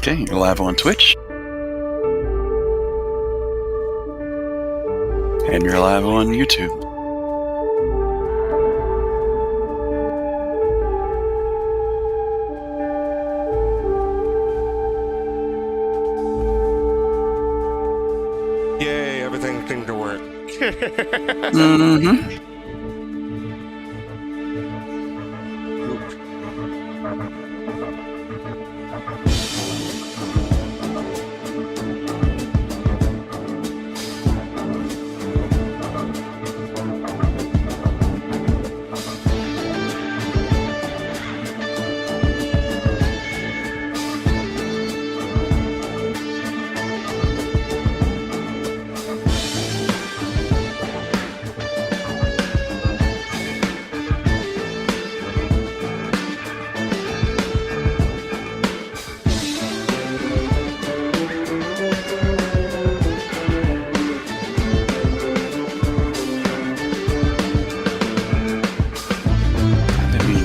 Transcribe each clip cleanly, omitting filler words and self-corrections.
Okay, you're live on Twitch. And you're live on YouTube. Yay, everything seemed to work. Mm-hmm.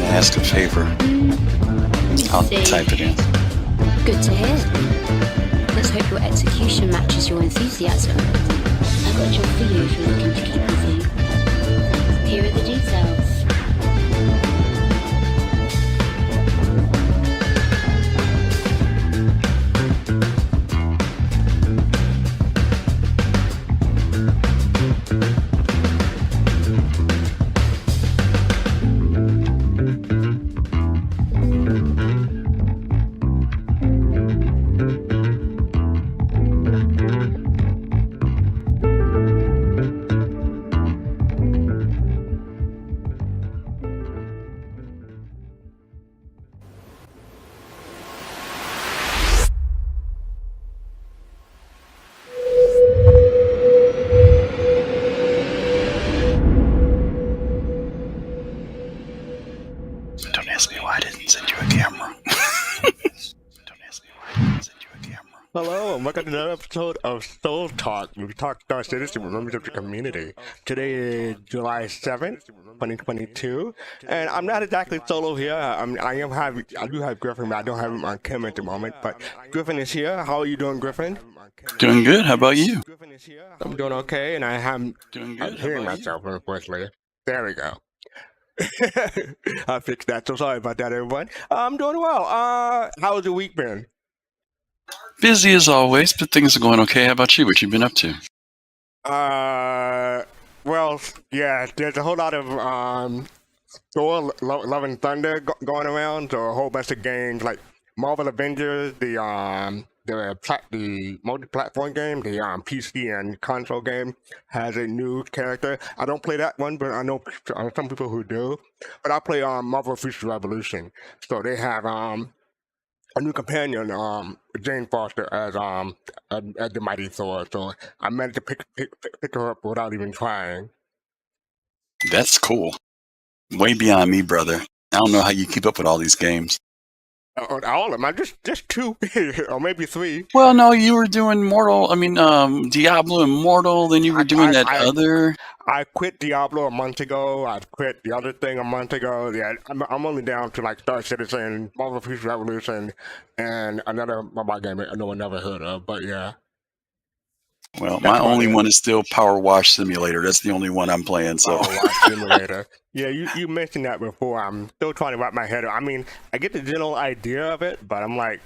Ask a favor. I'll type it in. Good to hear. Let's hope your execution matches your enthusiasm. I've got a job for you if you're looking to keep busy. Here are the details. Don't ask me why I didn't send you a camera. Don't ask me why I didn't send you a camera. Hello, and welcome to another episode of Soul Talk. We talk Star Citizen with members of the community. Today is July 7th, 2022, and I'm not exactly solo here. I do have Griffin, but I don't have him on camera at the moment. But Griffin is here. How are you doing, Griffin? Doing good. How about you? I'm doing okay, and I'm Doing good. hearing myself, unfortunately. There we go. I fixed that, so sorry about that, everyone. I'm doing well. How's your week been? Busy as always, but things are going okay. How about you? What you been up to? Well, yeah, there's a whole lot of Thor, Love and Thunder going around, so a whole bunch of games like Marvel Avengers, the multi-platform game, the PC and console game has a new character. I don't play that one, but I know some people who do. But I play Marvel Future Revolution, so they have a new companion, Jane Foster, as the Mighty Thor. So I managed to pick her up without even trying. That's cool. Way beyond me, brother. I don't know how you keep up with all these games. All of them, just two or maybe three. Well, no, you were doing Diablo Immortal, then you were doing other. I quit Diablo a month ago. I quit the other thing a month ago. Yeah, I'm only down to like Star Citizen, Marvel Future Revolution, and another mobile game no one never heard of. But yeah. Well, my only one is still Power Wash Simulator. That's the only one I'm playing. So. Power Wash Simulator. Yeah, you mentioned that before. I'm still trying to wrap my head around. I mean, I get the general idea of it, but I'm like,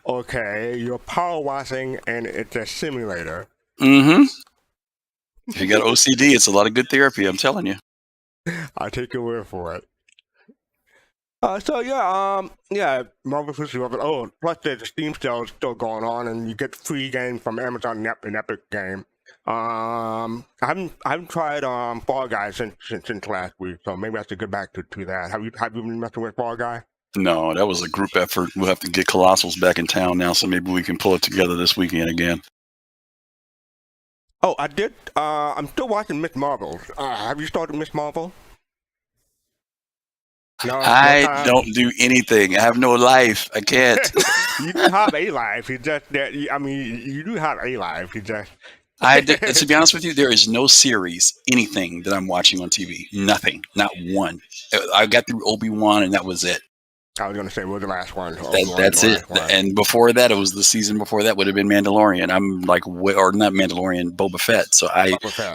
okay, you're power washing and it's a simulator. Mm-hmm. If you got OCD, it's a lot of good therapy, I'm telling you. I take your word for it. Marvel Future Revolution. Oh, plus the Steam sale is still going on, and you get free games from Amazon and Epic Game. I haven't tried Fall Guy since last week, so maybe I should get back to that. Have you been messing with Fall Guy? No, that was a group effort. We'll have to get Colossals back in town now, so maybe we can pull it together this weekend again. Oh, I did. I'm still watching Miss Marvel. Have you started Miss Marvel? No, I don't do anything. I have no life. I can't. You do have a life. You just that. I mean, you do have a life. You just. To be honest with you, there is no series, anything that I'm watching on TV. Nothing. Not one. I got through Obi-Wan, and that was it. I was gonna say was the last one. That's it. And before that, it was the season before that would have been Mandalorian. I'm like, or not Mandalorian, Boba Fett. So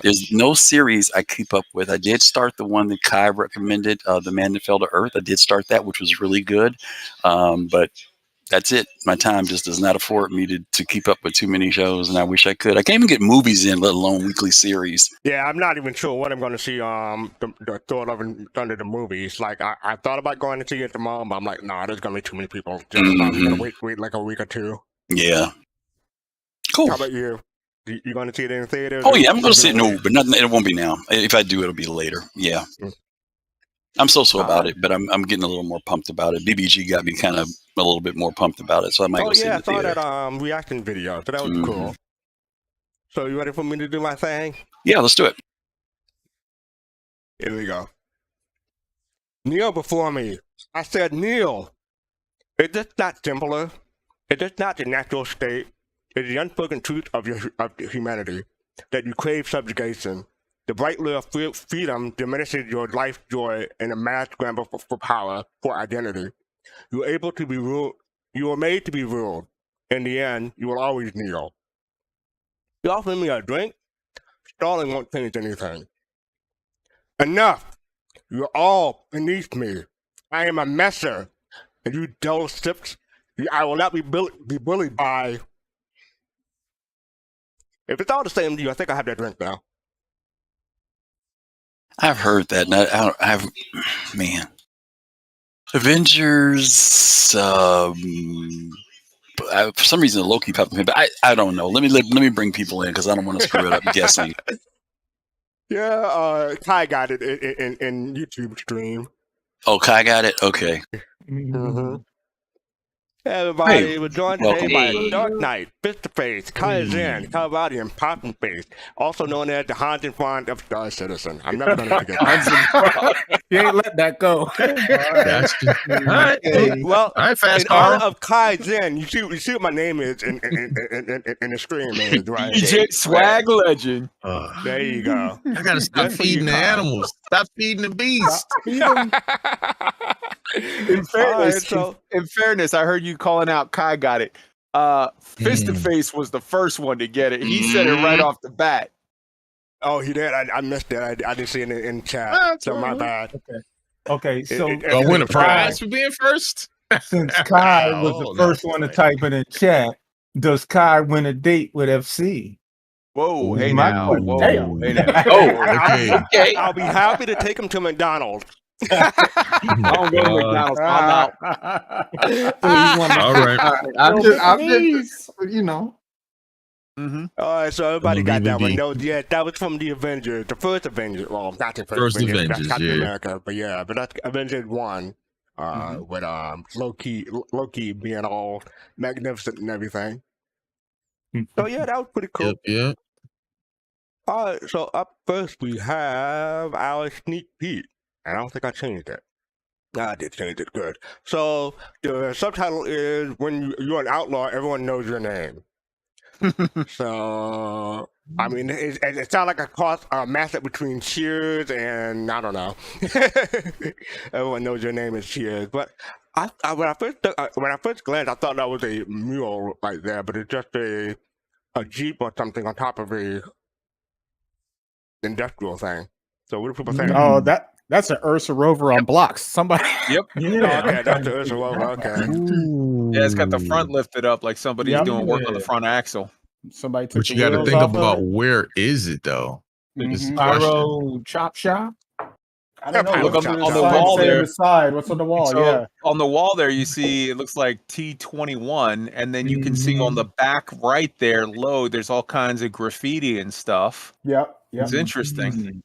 there's no series I keep up with. I did start the one that Kai recommended, The Man That Fell to Earth. I did start that, which was really good. But that's it. My time just does not afford me to keep up with too many shows, and I wish I could. I can't even get movies in, let alone weekly series. Yeah, I'm not even sure what I'm going to see. The Thor: Love and Thunder, the movies. Like I thought about going to see it tomorrow, but I'm like, nah, there's going to be too many people. I'm going to wait like a week or two. Yeah. Cool. How about you? You going to see it in the theater? Oh yeah, I'm going to see it. No, but nothing. It won't be now. If I do, it'll be later. Yeah. I'm so about it, but I'm getting a little more pumped about it. BBG got me kind of a little bit more pumped about it, so I might go see it in the theater. I saw that reaction video, so that was cool. So you ready for me to do my thing? Yeah, let's do it. Here we go. Kneel before me. I said kneel. Is this not simpler? Is this not the natural state? Is the unspoken truth of humanity that you crave subjugation? The bright lure of freedom diminishes your life joy in a mad scramble for power, for identity. You are able to be ruled. You are made to be ruled. In the end, you will always kneel. You offer me a drink? Stalling won't change anything. Enough! You're all beneath me. I am a messer, and you dull sips. I will not be bullied by. If it's all the same to you, I think I have that drink now. I've heard that. And I've man, Avengers. For some reason, Loki popped in, but I don't know. Let me bring people in because I don't want to screw it up guessing. Yeah, Kai got it in YouTube stream. Oh, Kai got it. Okay. Mm-hmm. Everybody was joined today by Dark Knight, Fist-to-Face, Kai Zen, Calvati, and Poppin' Face, also known as the Hans and Franz of Star Citizen. I'm never going to forget that. You ain't let that go. Well, fast in honor of Kai Zen, you see what my name is in the stream, right? DJ Swag Legend. There you go. I gotta stop feeding the animals. Stop feeding the beast. In fairness, I heard you calling out Kai got it. Fist-to-Face was the first one to get it. He said it right off the bat. Oh, he did? I missed it. I didn't see it in chat, so my bad. Okay, so I'll win a prize for being first. Since Kai was the first one to type it in chat, does Kai win a date with FC? Whoa, hey now. Whoa, hey now. Oh, okay. I'll be happy to take him to McDonald's. I don't go to McDonald's. I'm out. All right. I'm just, you know. Mm-hmm. All right, so everybody got that one. No, yeah, that was from the Avengers, the first Avengers. Well, not the first Avengers, that's Captain America, but that's Avengers 1. With Loki being all magnificent and everything. So yeah, that was pretty cool. Yep. All right, so up first we have our sneak peek. And I don't think I changed it. I did change it. Good. So the subtitle is when you're an outlaw, everyone knows your name. So I mean, it sounds like a mashup between Cheers and I don't know. Everyone knows your name is Cheers, but when I first glanced, I thought that was a mule right there, but it's just a Jeep or something on top of a industrial thing. So what do people think? Oh, that's an Ursa Rover on blocks. Somebody. Yep. Yeah. Okay, that's the Ursa Rover. Okay. Ooh. Yeah, it's got the front lifted up like somebody's doing work on the front axle. Somebody took But you got to think about where is it though? Pyro Chop Shop. I don't know. Look on the wall there. What's on the wall? So on the wall there, you see it looks like T21, and then you can see on the back right there, low. There's all kinds of graffiti and stuff. Yep. It's interesting.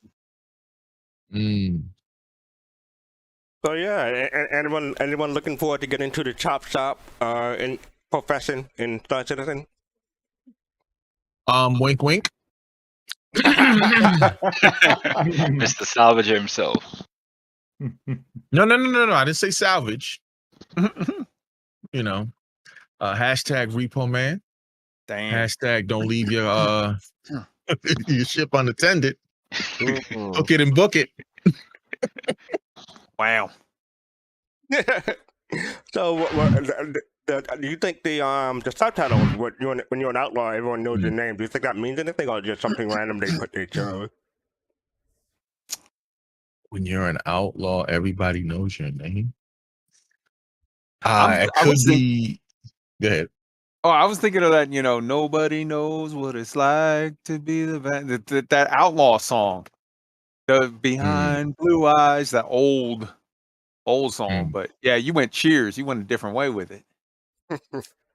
So yeah, anyone looking forward to getting into the chop shop in profession in Star Citizen? Wink, wink. Mr. Salvager himself. No. I didn't say salvage. You know, hashtag repo man. Damn. Hashtag don't leave your your ship unattended. Hook it and book it. Wow. So, do you think the subtitles when you're an outlaw, everyone knows your name? Do you think that means anything, or just something random they chose? When you're an outlaw, everybody knows your name. I It could was be. Go ahead. Oh, I was thinking of that. Nobody knows what it's like to be that outlaw song, the Behind Blue Eyes, that old song. But yeah, you went Cheers. You went a different way with it.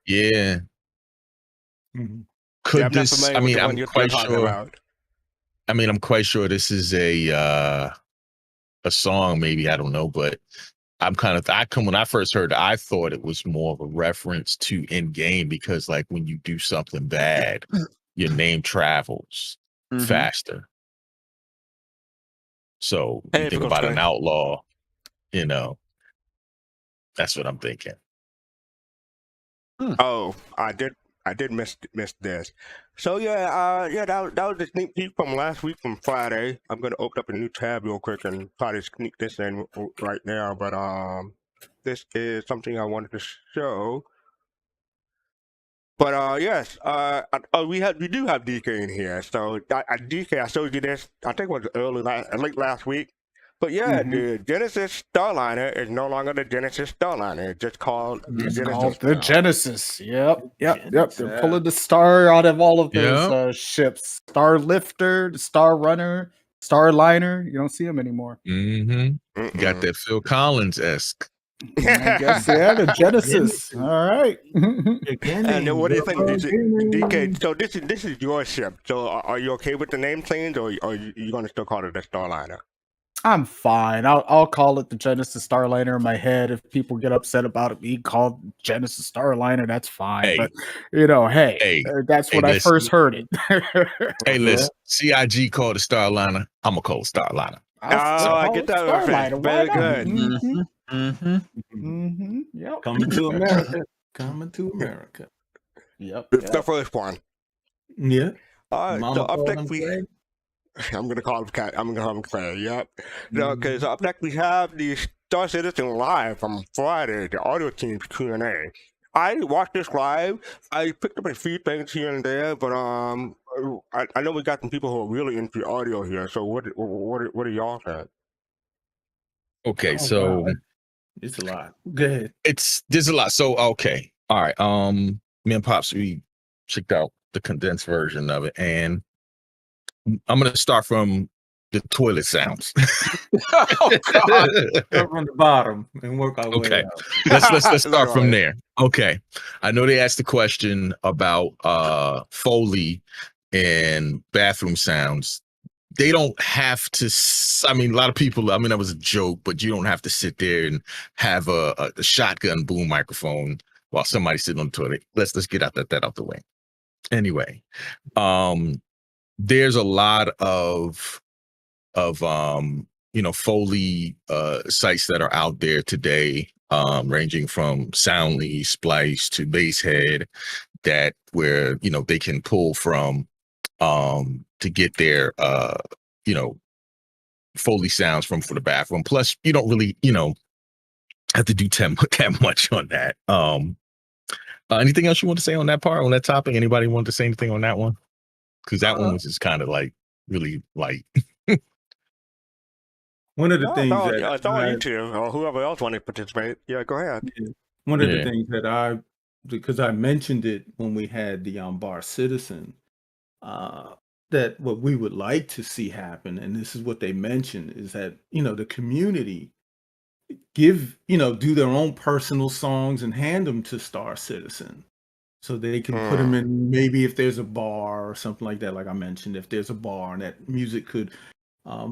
Yeah. Yeah, I'm not familiar with the one you're talking about. I mean, I'm quite sure this is a song, maybe, I don't know, but when I first heard it, I thought it was more of a reference to in game, because like when you do something bad, your name travels faster. So you think about an outlaw, that's what I'm thinking. Oh, I did miss this. So that was a sneak peek from last week, from Friday. I'm gonna open up a new tab real quick and try to sneak this in right now. But this is something I wanted to show. But yes, we do have DK in here. So DK, I showed you this. I think it was late last week. But yeah, the Genesis Starliner is no longer the Genesis Starliner. It's just called the Genesis. Yep. They're pulling the star out of all of those ships. Star Lifter, the Star Runner, Starliner. You don't see them anymore. Got that Phil Collins-esque. I guess, the Genesis. All right. And then what do you think, DK? So this is your ship. So are you okay with the name change, or are you going to still call it the Starliner? I'm fine. I'll call it the Genesis Starliner in my head. If people get upset about it being called Genesis Starliner, that's fine. Hey. But that's when I first heard it. Hey, listen, CIG called it Starliner. I'm gonna call it Starliner. I get that reference. Very good. Yep. Coming to America. Coming to America. Yep. It's the first one. Yeah. All right. So up next I'm gonna call him Cat. I'm gonna call him Clay. Yep. Okay. So up next we have the Star Citizen live from Friday, the audio team's Q&A. I watched this live. I picked up a few things here and there, but I know we got some people who are really into audio here. So what are y'all saying? Okay, so it's a lot. Go ahead. There's a lot. So okay, all right. Me and Pops, we checked out the condensed version of it, and I'm gonna start from the toilet sounds. Oh God! Start from the bottom and work our way out. Let's start from there. Okay, I know they asked the question about Foley and bathroom sounds. They don't have to. I mean, a lot of people. I mean, that was a joke, but you don't have to sit there and have a shotgun boom microphone while somebody's sitting on the toilet. Let's get that out the way. Anyway, there's a lot of Foley sites that are out there today, ranging from Soundly, Splice to Basehead, where they can pull from to get their Foley sounds for the bathroom. Plus, you don't really have to do that much on that. Anything else you want to say on that part, on that topic? Anybody want to say anything on that one? Because that one was just kind of like really light. One of the things that it's all you two or whoever else want to participate. Yeah, go ahead. One of the things that because I mentioned it when we had the Bar Citizen, that what we would like to see happen, and this is what they mentioned, is that the community do their own personal songs and hand them to Star Citizen, so they can put them in. Maybe if there's a bar or something like that, like I mentioned, if there's a bar and that music could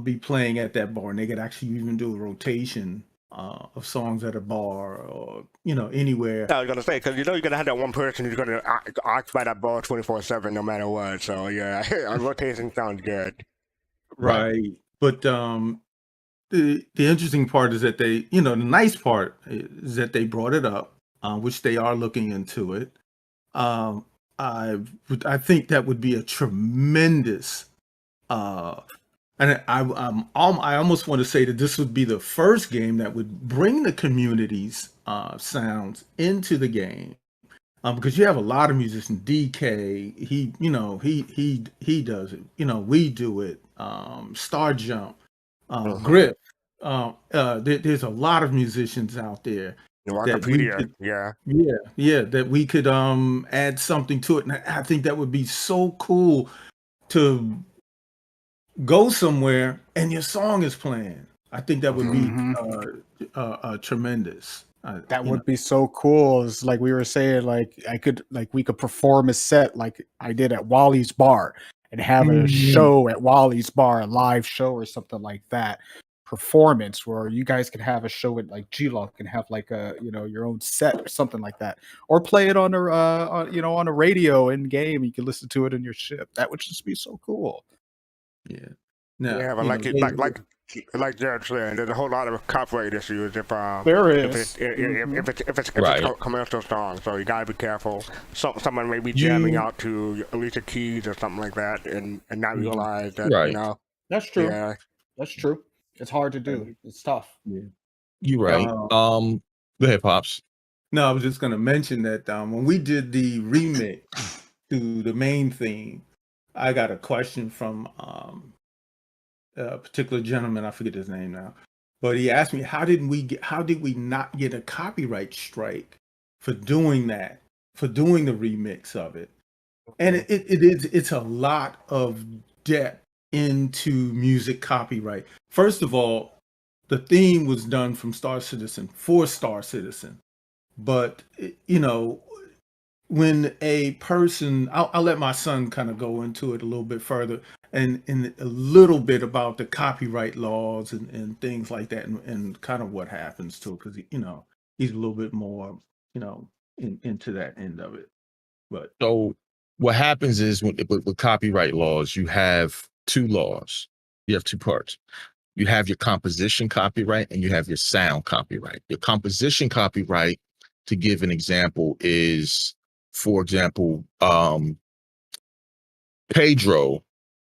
be playing at that bar, and they could actually even do a rotation of songs at a bar or anywhere. I was gonna say, because you're gonna have that one person who's gonna occupy that bar 24/7 no matter what. So yeah, rotation sounds good. Right, but the interesting part is that they, the nice part is that they brought it up, which they are looking into it. I think that would be a tremendous And I almost want to say that this would be the first game that would bring the community's sounds into the game, because you have a lot of musicians. DK, he does it. We do it. Star Jump, Griff. There's a lot of musicians out there that we could, that we could add something to it, and I think that would be so cool to go somewhere and your song is playing. I think that would be tremendous. That would be so cool. It's like we were saying, we could perform a set like I did at Wally's Bar and have a show at Wally's Bar, a live show or something like that. Performance where you guys can have a show at like G-Lock and have like a your own set or something like that, or play it on a radio in game. You can listen to it in your ship. That would just be so cool. Yeah. Yeah, but like Jared said, there's a whole lot of copyright issues if it's a commercial song. So you gotta be careful. Someone may be jamming out to Alicia Keys or something like that, and not realize that. That's true. Yeah. That's true. It's hard to do. It's tough. Yeah. You're right. Go ahead, Pops. No, I was just gonna mention that when we did the remix to the main theme, I got a question from a particular gentleman. I forget his name now, but he asked me, how did we not get a copyright strike for doing that, for doing the remix of it? And it's a lot of depth into music copyright. First of all, the theme was done from Star Citizen for Star Citizen, but when a person, I'll let my son kind of go into it a little bit further and a little bit about the copyright laws and things like that, and kind of what happens to it, because he's a little bit more into that end of it. But so what happens is with copyright laws, you have two laws. You have two parts. You have your composition copyright and you have your sound copyright. Your composition copyright, to give an example, is, for example, Pedro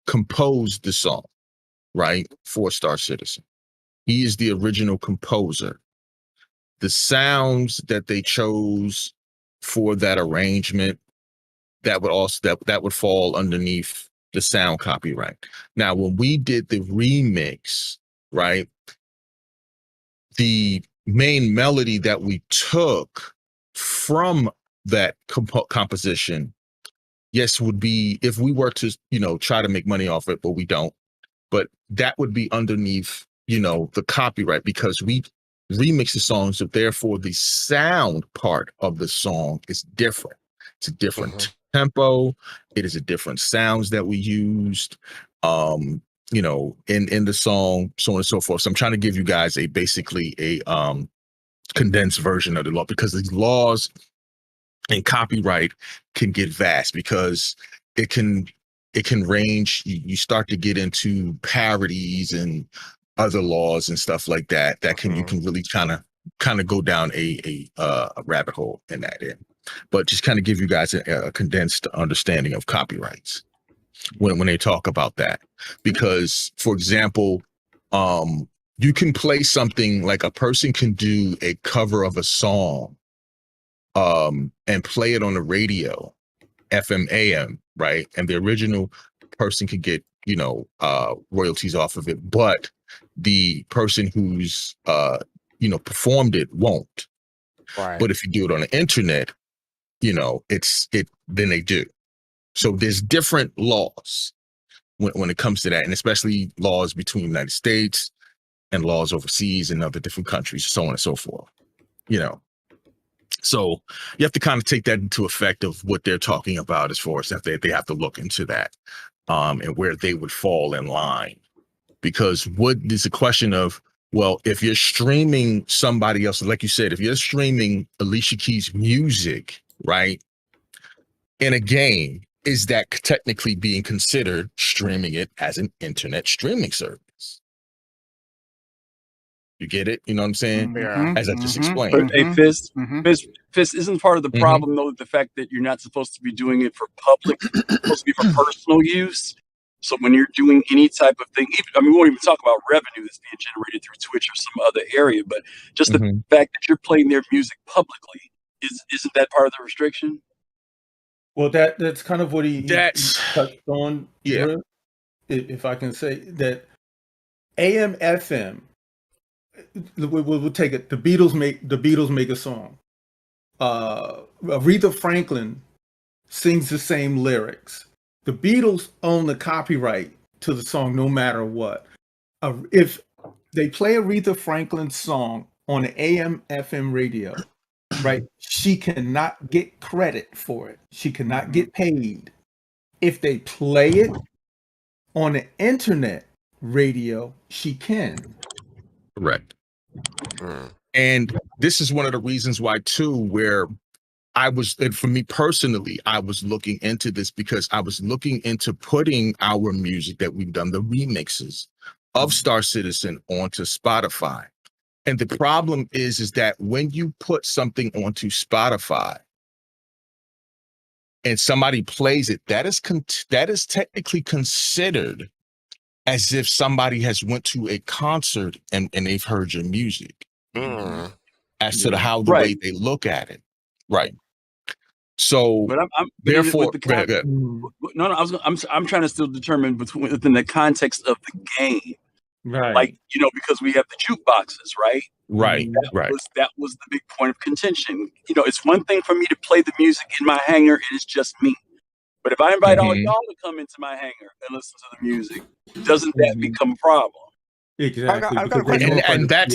composed the song, right, for Star Citizen. He is the original composer. The sounds that they chose for that arrangement, that would fall underneath the sound copyright. Now, when we did the remix, right, the main melody that we took from that composition, yes, would be, if we were to, try to make money off it, but we don't, but that would be underneath, the copyright, because we remix the song. So therefore the sound part of the song is different. It's a different tempo. It is a different sounds that we used, in the song, so on and so forth. So I'm trying to give you guys basically a condensed version of the law, because these laws and copyright can get vast, because it can range. You start to get into parodies and other laws and stuff like that. You can really kind of go down a rabbit hole in that end. But just kind of give you guys a condensed understanding of copyrights when they talk about that. Because, for example, you can play something like a person can do a cover of a song and play it on the radio, FM, AM, right? And the original person could get, royalties off of it, but the person who's, performed it won't. Right. But if you do it on the internet, then they do. So there's different laws when it comes to that, and especially laws between the United States and laws overseas and other different countries, so on and so forth. So you have to kind of take that into effect of what they're talking about, as far as that they have to look into that, and where they would fall in line. Because what is a question of, well, if you're streaming somebody else, like you said, if you're streaming Alicia Keys' music, right, in a game, is that technically being considered streaming it as an internet streaming service? You get it? You know what I'm saying? Yeah. As I just explained. But hey, Fist, isn't part of the problem, though, the fact that you're not supposed to be doing it for public, it's supposed to be for personal use? So when you're doing any type of thing, we won't even talk about revenue that's being generated through Twitch or some other area, but just the fact that you're playing their music publicly, isn't that part of the restriction? Well, that's kind of what he touched on. Yeah. If I can say that, AM FM. We'll take it. The Beatles make a song. Aretha Franklin sings the same lyrics. The Beatles own the copyright to the song no matter what. If they play Aretha Franklin's song on the AM FM radio, right, she cannot get credit for it. She cannot get paid. If they play it on the internet radio, she can. Correct. And this is one of the reasons why, too, where and for me personally, I was looking into this because I was looking into putting our music that we've done, the remixes of Star Citizen, onto Spotify. And the problem is that when you put something onto Spotify and somebody plays it, that is technically considered as if somebody has went to a concert and they've heard your music. As to the way they look at it. Right. So, but therefore, I'm trying to still determine within the context of the game, right? Like, because we have the jukeboxes, right? Right. That was the big point of contention. It's one thing for me to play the music in my hangar, and it's just me. But if I invite all y'all to come into my hangar and listen to the music, doesn't that become a problem? Exactly. And that's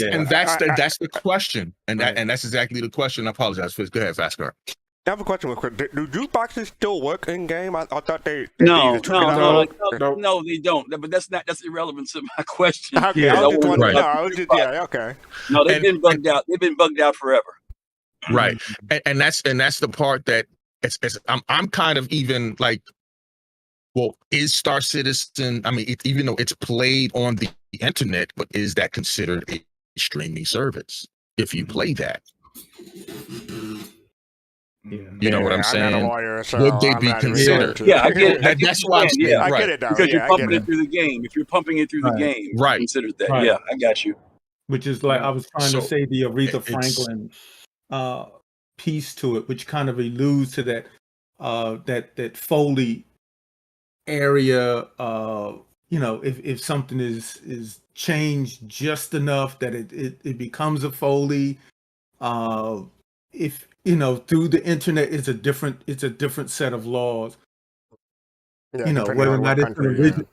the question. And that's exactly the question. I apologize for this. Go ahead, fastcart. I have a question real quick. Do jukeboxes still work in game? I thought they no, they don't. But that's irrelevant to my question. Okay, okay. No, they've been bugged out. They've been bugged out forever. Right, and that's the part that I'm kind of even like, well, is Star Citizen? I mean, even though it's played on the internet, but is that considered a streaming service if you play that? You know what I'm saying? I'm not a lawyer, so would they be considered? Yeah, I get it. That's why I'm saying, I get it, though. Because you're pumping it through the game. If you're pumping it through the game, right, considered that. Right. Yeah, I got you. Which is like I was trying to say, the Aretha Franklin piece to it, which kind of alludes to that that Foley area. If something is changed just enough that it becomes a Foley. If through the internet, it's a different set of laws. Yeah, whether or not it's an original,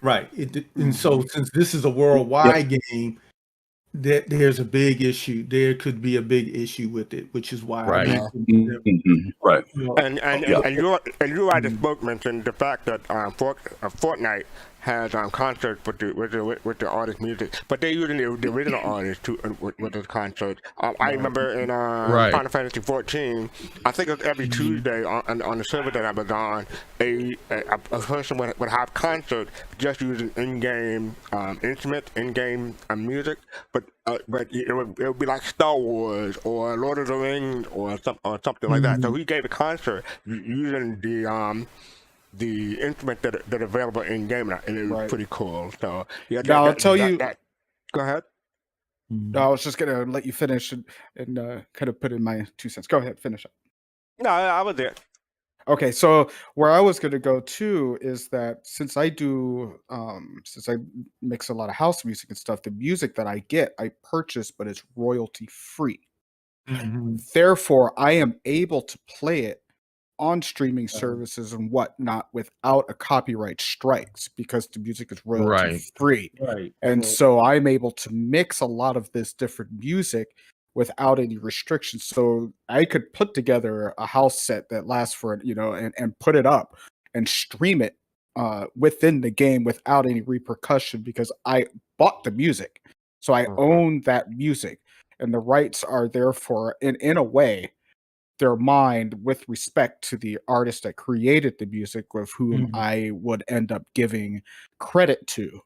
right. And so since this is a worldwide game, there's a big issue. There could be a big issue with it, which is why right. Right. And you right, spoke mentioned the fact that Fortnite has concerts with the artist music, but they're using the original artist with the concert. I remember in Final Fantasy 14, I think it was every Tuesday on the server that I was on, a person would have concert just using in-game instruments, in-game music, but it would be like Star Wars or Lord of the Rings or something like that. So he gave a concert using the instrument that are available in game, and it was pretty cool. So yeah, I'll tell you. Go ahead. No, I was just gonna let you finish and kind of put in my 2 cents. Go ahead, finish up. No, I was there. Okay, so where I was gonna go to is that since I mix a lot of house music and stuff, the music that I get, I purchase, but it's royalty free. Therefore, I am able to play it on streaming services and whatnot without a copyright strikes because the music is royalty free. Right. And so I'm able to mix a lot of this different music without any restrictions. So I could put together a house set that lasts for, and put it up and stream it within the game without any repercussion because I bought the music. So I own that music, and the rights are therefore, in a way, they're mine with respect to the artist that created the music, with whom I would end up giving credit to.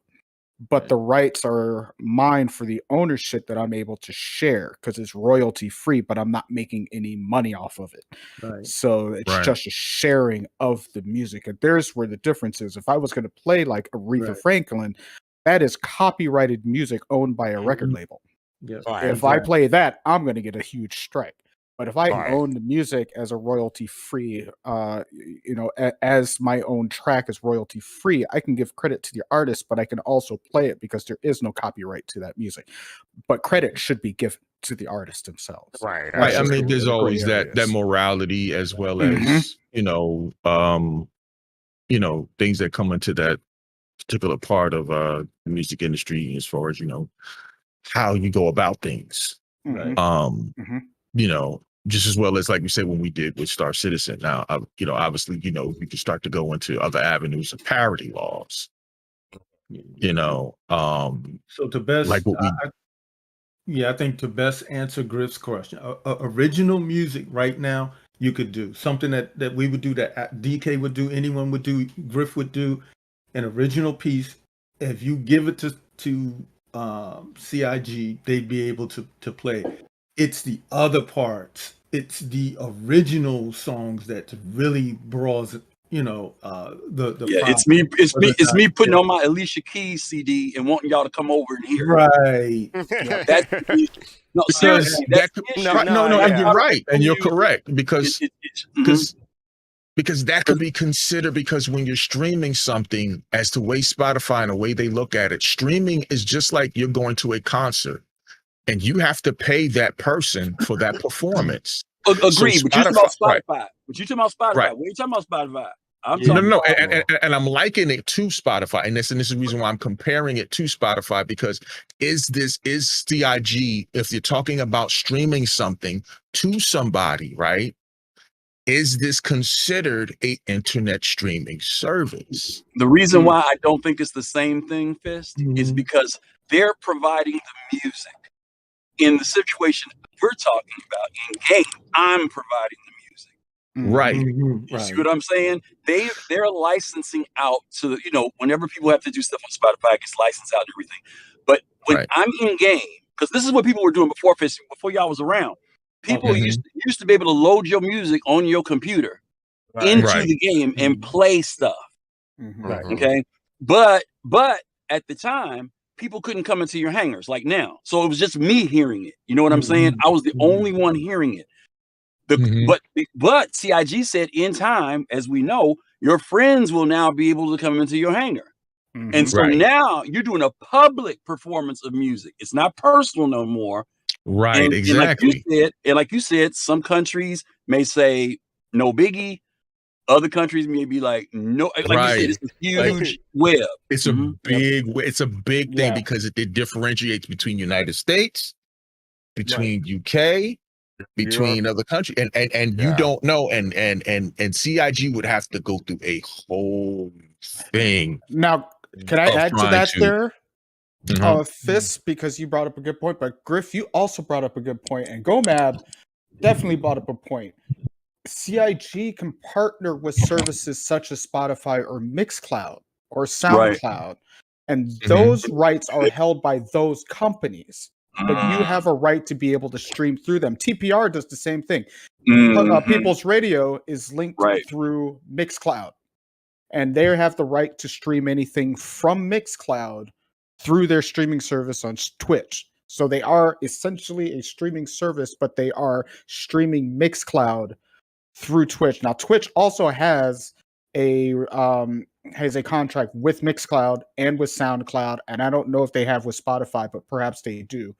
but the rights are mine for the ownership that I'm able to share because it's royalty free, but I'm not making any money off of it. Right. So it's just a sharing of the music. And there's where the difference is. If I was going to play like Aretha Franklin, that is copyrighted music owned by a record label. Yes. If I play that, I'm going to get a huge strike. But if I own the music as a royalty free, as my own track is royalty free, I can give credit to the artist, but I can also play it because there is no copyright to that music. But credit should be given to the artist themselves. Right. I mean, there's always that morality as well as things that come into that particular part of the music industry as far as how you go about things. Right. Just as well as like we said when we did with Star Citizen. Now, obviously, we can start to go into other avenues of parody laws. So to best, like what we, I think to best answer Griff's question, original music right now you could do something that we would do, that DK would do, anyone would do, Griff would do, an original piece. If you give it to CIG, they'd be able to play. It's the other parts. It's the original songs that really draws, the it's me putting on my Alicia Keys CD and wanting y'all to come over and hear. Right. That's no, seriously. You're right, and you're correct because that could be considered, because when you're streaming something, as the way Spotify and the way they look at it, streaming is just like you're going to a concert. And you have to pay that person for that performance. Agreed, but you're talking about Spotify. Right. But you're talking about Spotify. Right. What are you talking about Spotify? And I'm likening it to Spotify, and this is the reason why I'm comparing it to Spotify, because is CIG, if you're talking about streaming something to somebody, right? Is this considered a internet streaming service? The reason why I don't think it's the same thing, Fist, is because they're providing the music. In the situation we're talking about in game, I'm providing the music. Right. You see what I'm saying? They're licensing out to, whenever people have to do stuff on Spotify, it gets licensed out and everything. But when I'm in game, because this is what people were doing before y'all was around. People used to be able to load your music on your computer into the game and play stuff. Okay. But at the time, people couldn't come into your hangars like now. So it was just me hearing it. You know what I'm saying? I was the only one hearing it. But CIG said in time, as we know, your friends will now be able to come into your hangar. And so now you're doing a public performance of music. It's not personal no more. Right, and, exactly. And like you said, some countries may say no biggie. Other countries may be like, no, like you said, it's a huge web. It's a big thing because it differentiates between United States, between UK, between other countries, and you don't know, and CIG would have to go through a whole thing. Now, can I add to that there? Fist, because you brought up a good point, but Griff, you also brought up a good point, and Gomab definitely brought up a point. CIG can partner with services such as Spotify or Mixcloud or SoundCloud, and those rights are held by those companies. But you have a right to be able to stream through them. TPR does the same thing. People's Radio is linked through Mixcloud, and they have the right to stream anything from Mixcloud through their streaming service on Twitch. So they are essentially a streaming service, but they are streaming Mixcloud through Twitch. Now, Twitch also has a contract with Mixcloud and with SoundCloud, and I don't know if they have with Spotify, but perhaps they do.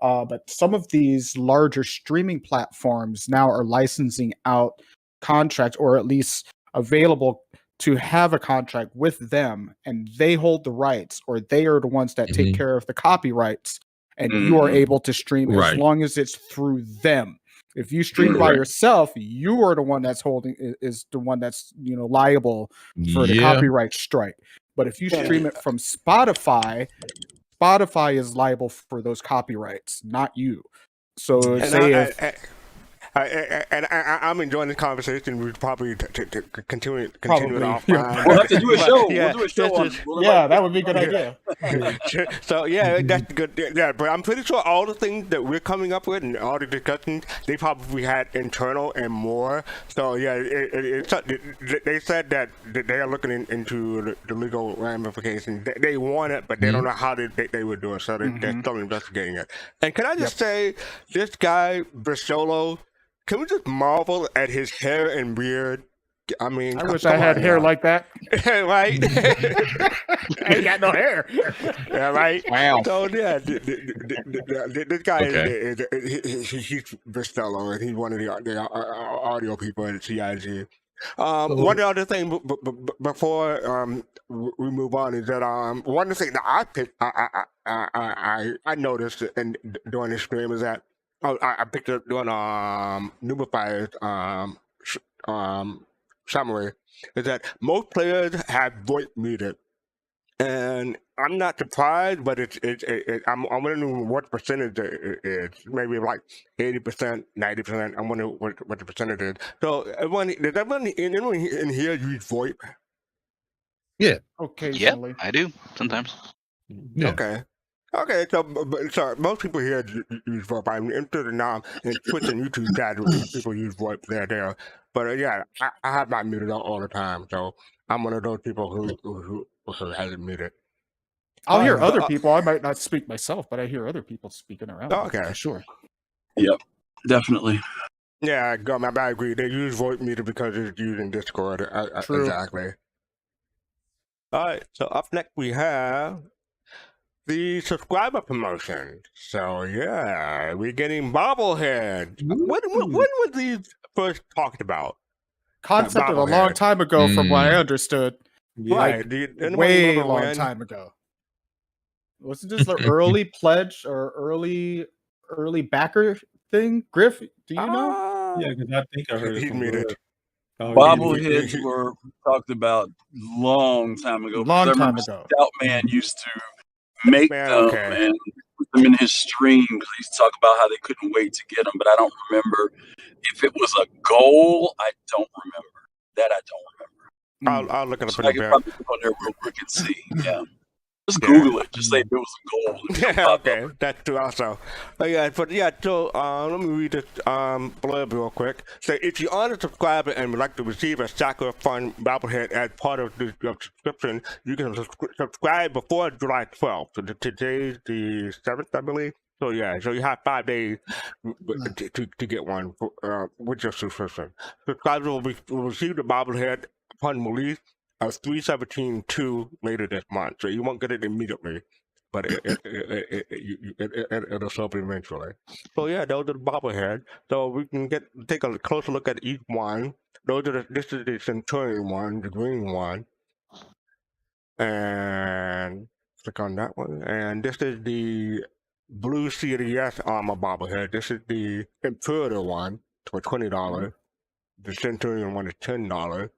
But some of these larger streaming platforms now are licensing out contracts, or at least available to have a contract with them, and they hold the rights, or they are the ones that take care of the copyrights, and you are able to stream as long as it's through them. If you stream by yourself, you are the one that's is the one that's liable for the copyright strike. But if you stream it from Spotify, Spotify is liable for those copyrights, not you. So I'm enjoying this conversation. We probably continue it Probably. offline. We'll have to do a show. Yeah, We'll do a show on. That would be a good idea. So yeah, that's good. Yeah, but I'm pretty sure all the things that we're coming up with and all the discussions they probably had internal and more. So yeah, they said that they are looking into the legal ramifications. They want it, but they don't know how they would do it. So they're still investigating it. And can I just say, this guy Bristolo, can we just marvel at his hair and beard? I mean, I wish I had hair like that. Right? I ain't got no hair. Yeah, right. Wow. So yeah, this guy he's Bristello, and he's one of the audio people at CIG. One other thing before we move on is that one of the things that I picked, I noticed and during the stream is that I picked up doing Numifier's summary is that most players have voice muted. And I'm not surprised, but I'm wondering what percentage it is. Maybe like 80%, 90%. I'm wondering what the percentage is. So, does everyone in here use VoIP? Yeah. Occasionally. Yep, I do sometimes. Yeah. Okay. So most people here use VoIP. I'm interested now in Twitch and YouTube chat. People use VoIP there. But yeah, I have my muted all the time. So I'm one of those people who hasn't muted. I'll hear other people. I might not speak myself, but I hear other people speaking around. Okay, sure. Yep, definitely. Yeah, I agree. They use VoIP meter because it's used in Discord. True. Exactly. All right. So up next we have the subscriber promotion. So yeah, we're getting bobblehead. When were these first talked about? Concepted a long time ago, from what I understood. Right, way long time ago. Wasn't this the early pledge or early backer thing? Griff, do you know? Yeah, because I think I heard it. He made it. Bobbleheads were talked about long time ago. Stoutman used to make them and put them in his stream because he used to talk about how they couldn't wait to get them. But I don't remember if it was a goal. I don't remember that. I don't remember. I'll look it up So in a I bit. can probably go on there real quick and see. Yeah. Just Google it. Just say if it was a goal. Yeah, okay. That's true also. So let me read this blurb real quick. So if you are a subscriber and would like to receive a Sacker Fun Bobblehead as part of your subscription, you can subscribe before July 12th. So today's the 7th, I believe. So yeah, so you have 5 days to get one with your subscription. Subscribers will receive the Bobblehead upon release of 3/17/2 later this month, so you won't get it immediately, but it'll show up eventually. So yeah, those are the bobblehead. So we can take a closer look at each one. This is the Centurion one, the green one, and click on that one. And this is the blue CDS armor bobblehead. This is the Imperator one for $20. The Centurion one is $10.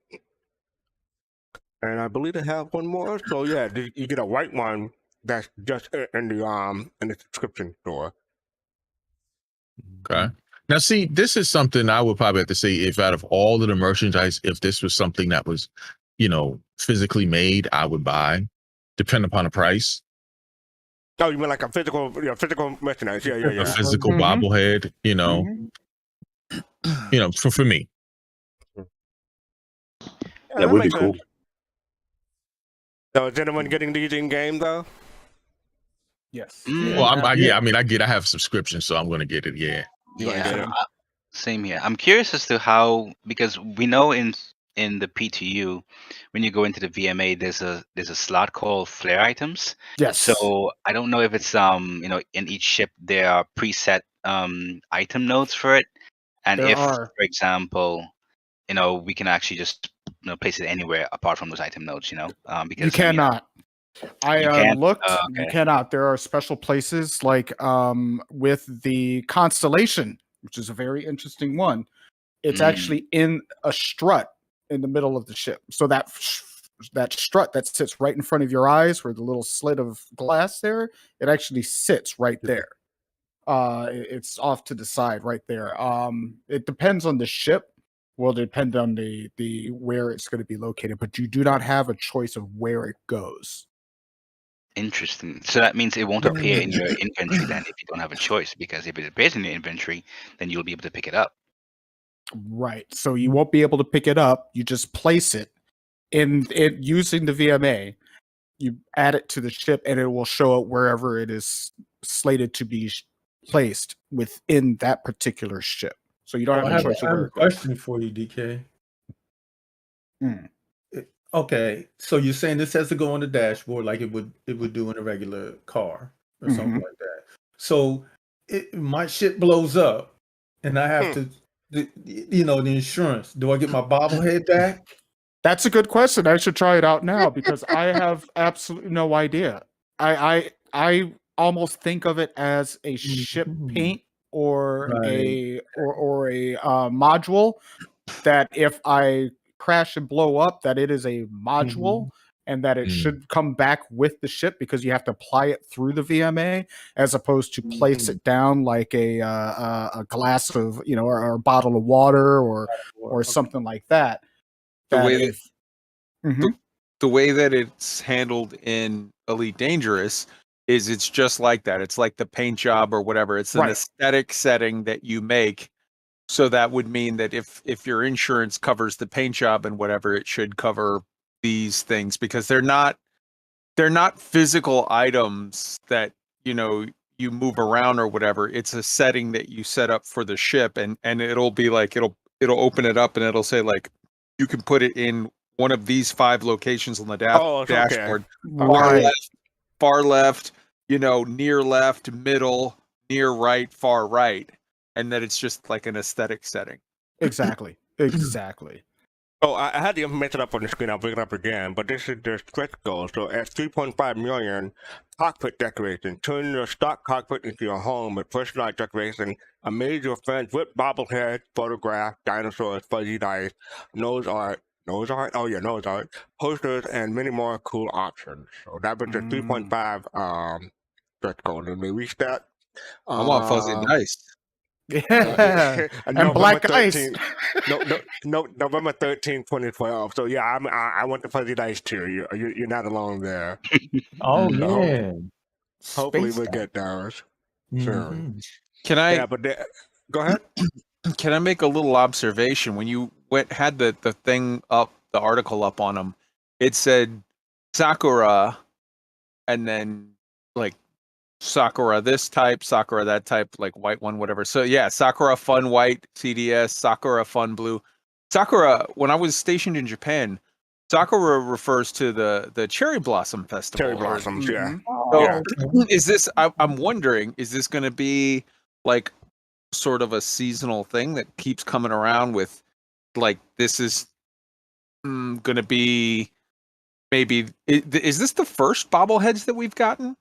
And I believe they have one more. So yeah, you get a white one that's just in the subscription store. Okay. Now, see, this is something I would probably have to say. If out of all of the merchandise, if this was something that was, physically made, I would buy, depending upon the price. Oh, you mean like a physical merchandise? Yeah. A physical bobblehead, for me. Yeah, that would be cool. So is anyone getting these in game though? Yes. Well, I have a subscription, so I'm going to get it. Yeah. Same here. I'm curious as to how, because we know in the PTU, when you go into the VMA, there's a slot called flare items. Yes. So I don't know if it's in each ship there are preset item nodes for it, and for example, we can actually just place it anywhere apart from those item nodes, because you cannot. I looked. You cannot. There are special places like with the Constellation, which is a very interesting one. It's actually in a strut in the middle of the ship. So that strut that sits right in front of your eyes, where the little slit of glass there, it actually sits right there. It's off to the side right there. It depends on the ship. Will depend on the where it's going to be located, but you do not have a choice of where it goes. Interesting. So that means it won't appear in your inventory then if you don't have a choice, because if it appears in your inventory, then you'll be able to pick it up. Right. So you won't be able to pick it up. You just place it in it using the VMA. You add it to the ship, and it will show it wherever it is slated to be placed within that particular ship. So you don't have a choice of I have where a it goes. question for you, DK. Okay, so you're saying this has to go on the dashboard like it would do in a regular car or something like that. So my ship blows up, and I have to, the insurance. Do I get my bobblehead back? That's a good question. I should try it out now because I have absolutely no idea. I almost think of it as a ship paint or a module that if I crash and blow up, that it is a module and that it should come back with the ship because you have to apply it through the VMA as opposed to place it down like a glass of or a bottle of water or something like that. The way that it's handled in Elite Dangerous is it's just like that. It's like the paint job or whatever. It's an aesthetic setting that you make. So that would mean that if your insurance covers the paint job and whatever, it should cover these things because they're not physical items that you move around or whatever. It's a setting that you set up for the ship, and it'll be like it'll open it up and it'll say like you can put it in one of these 5 locations on the dashboard. Right. Far left, near left, middle, near right, far right. And that it's just like an aesthetic setting. Exactly. Oh, I had the information up on the screen. I'll bring it up again. But this is the stretch goal. So at 3.5 million, cockpit decoration. Turn your stock cockpit into your home with personalized decoration. Amaze your friends with bobbleheads, photographs, dinosaurs, fuzzy dice, nose art, posters, and many more cool options. So that was the 3.5 stretch goal. And we reached that. I want fuzzy dice. Yeah, and black ice. November 13th, 2012. So yeah, I want the fuzzy dice too. You're not alone there. Oh yeah. Hopefully we'll get those soon. Can I? Yeah, but go ahead. Can I make a little observation? When you had the thing up, the article up on them, it said Sakura, and then like Sakura this type, Sakura that type, like white one, whatever. So yeah, Sakura Fun White CDS, Sakura Fun Blue. Sakura, when I was stationed in Japan, Sakura refers to the Cherry Blossom Festival. Cherry Blossoms, yeah. So, is this, I'm wondering, is this going to be like sort of a seasonal thing that keeps coming around with like, this is going to be maybe, is this the first bobbleheads that we've gotten?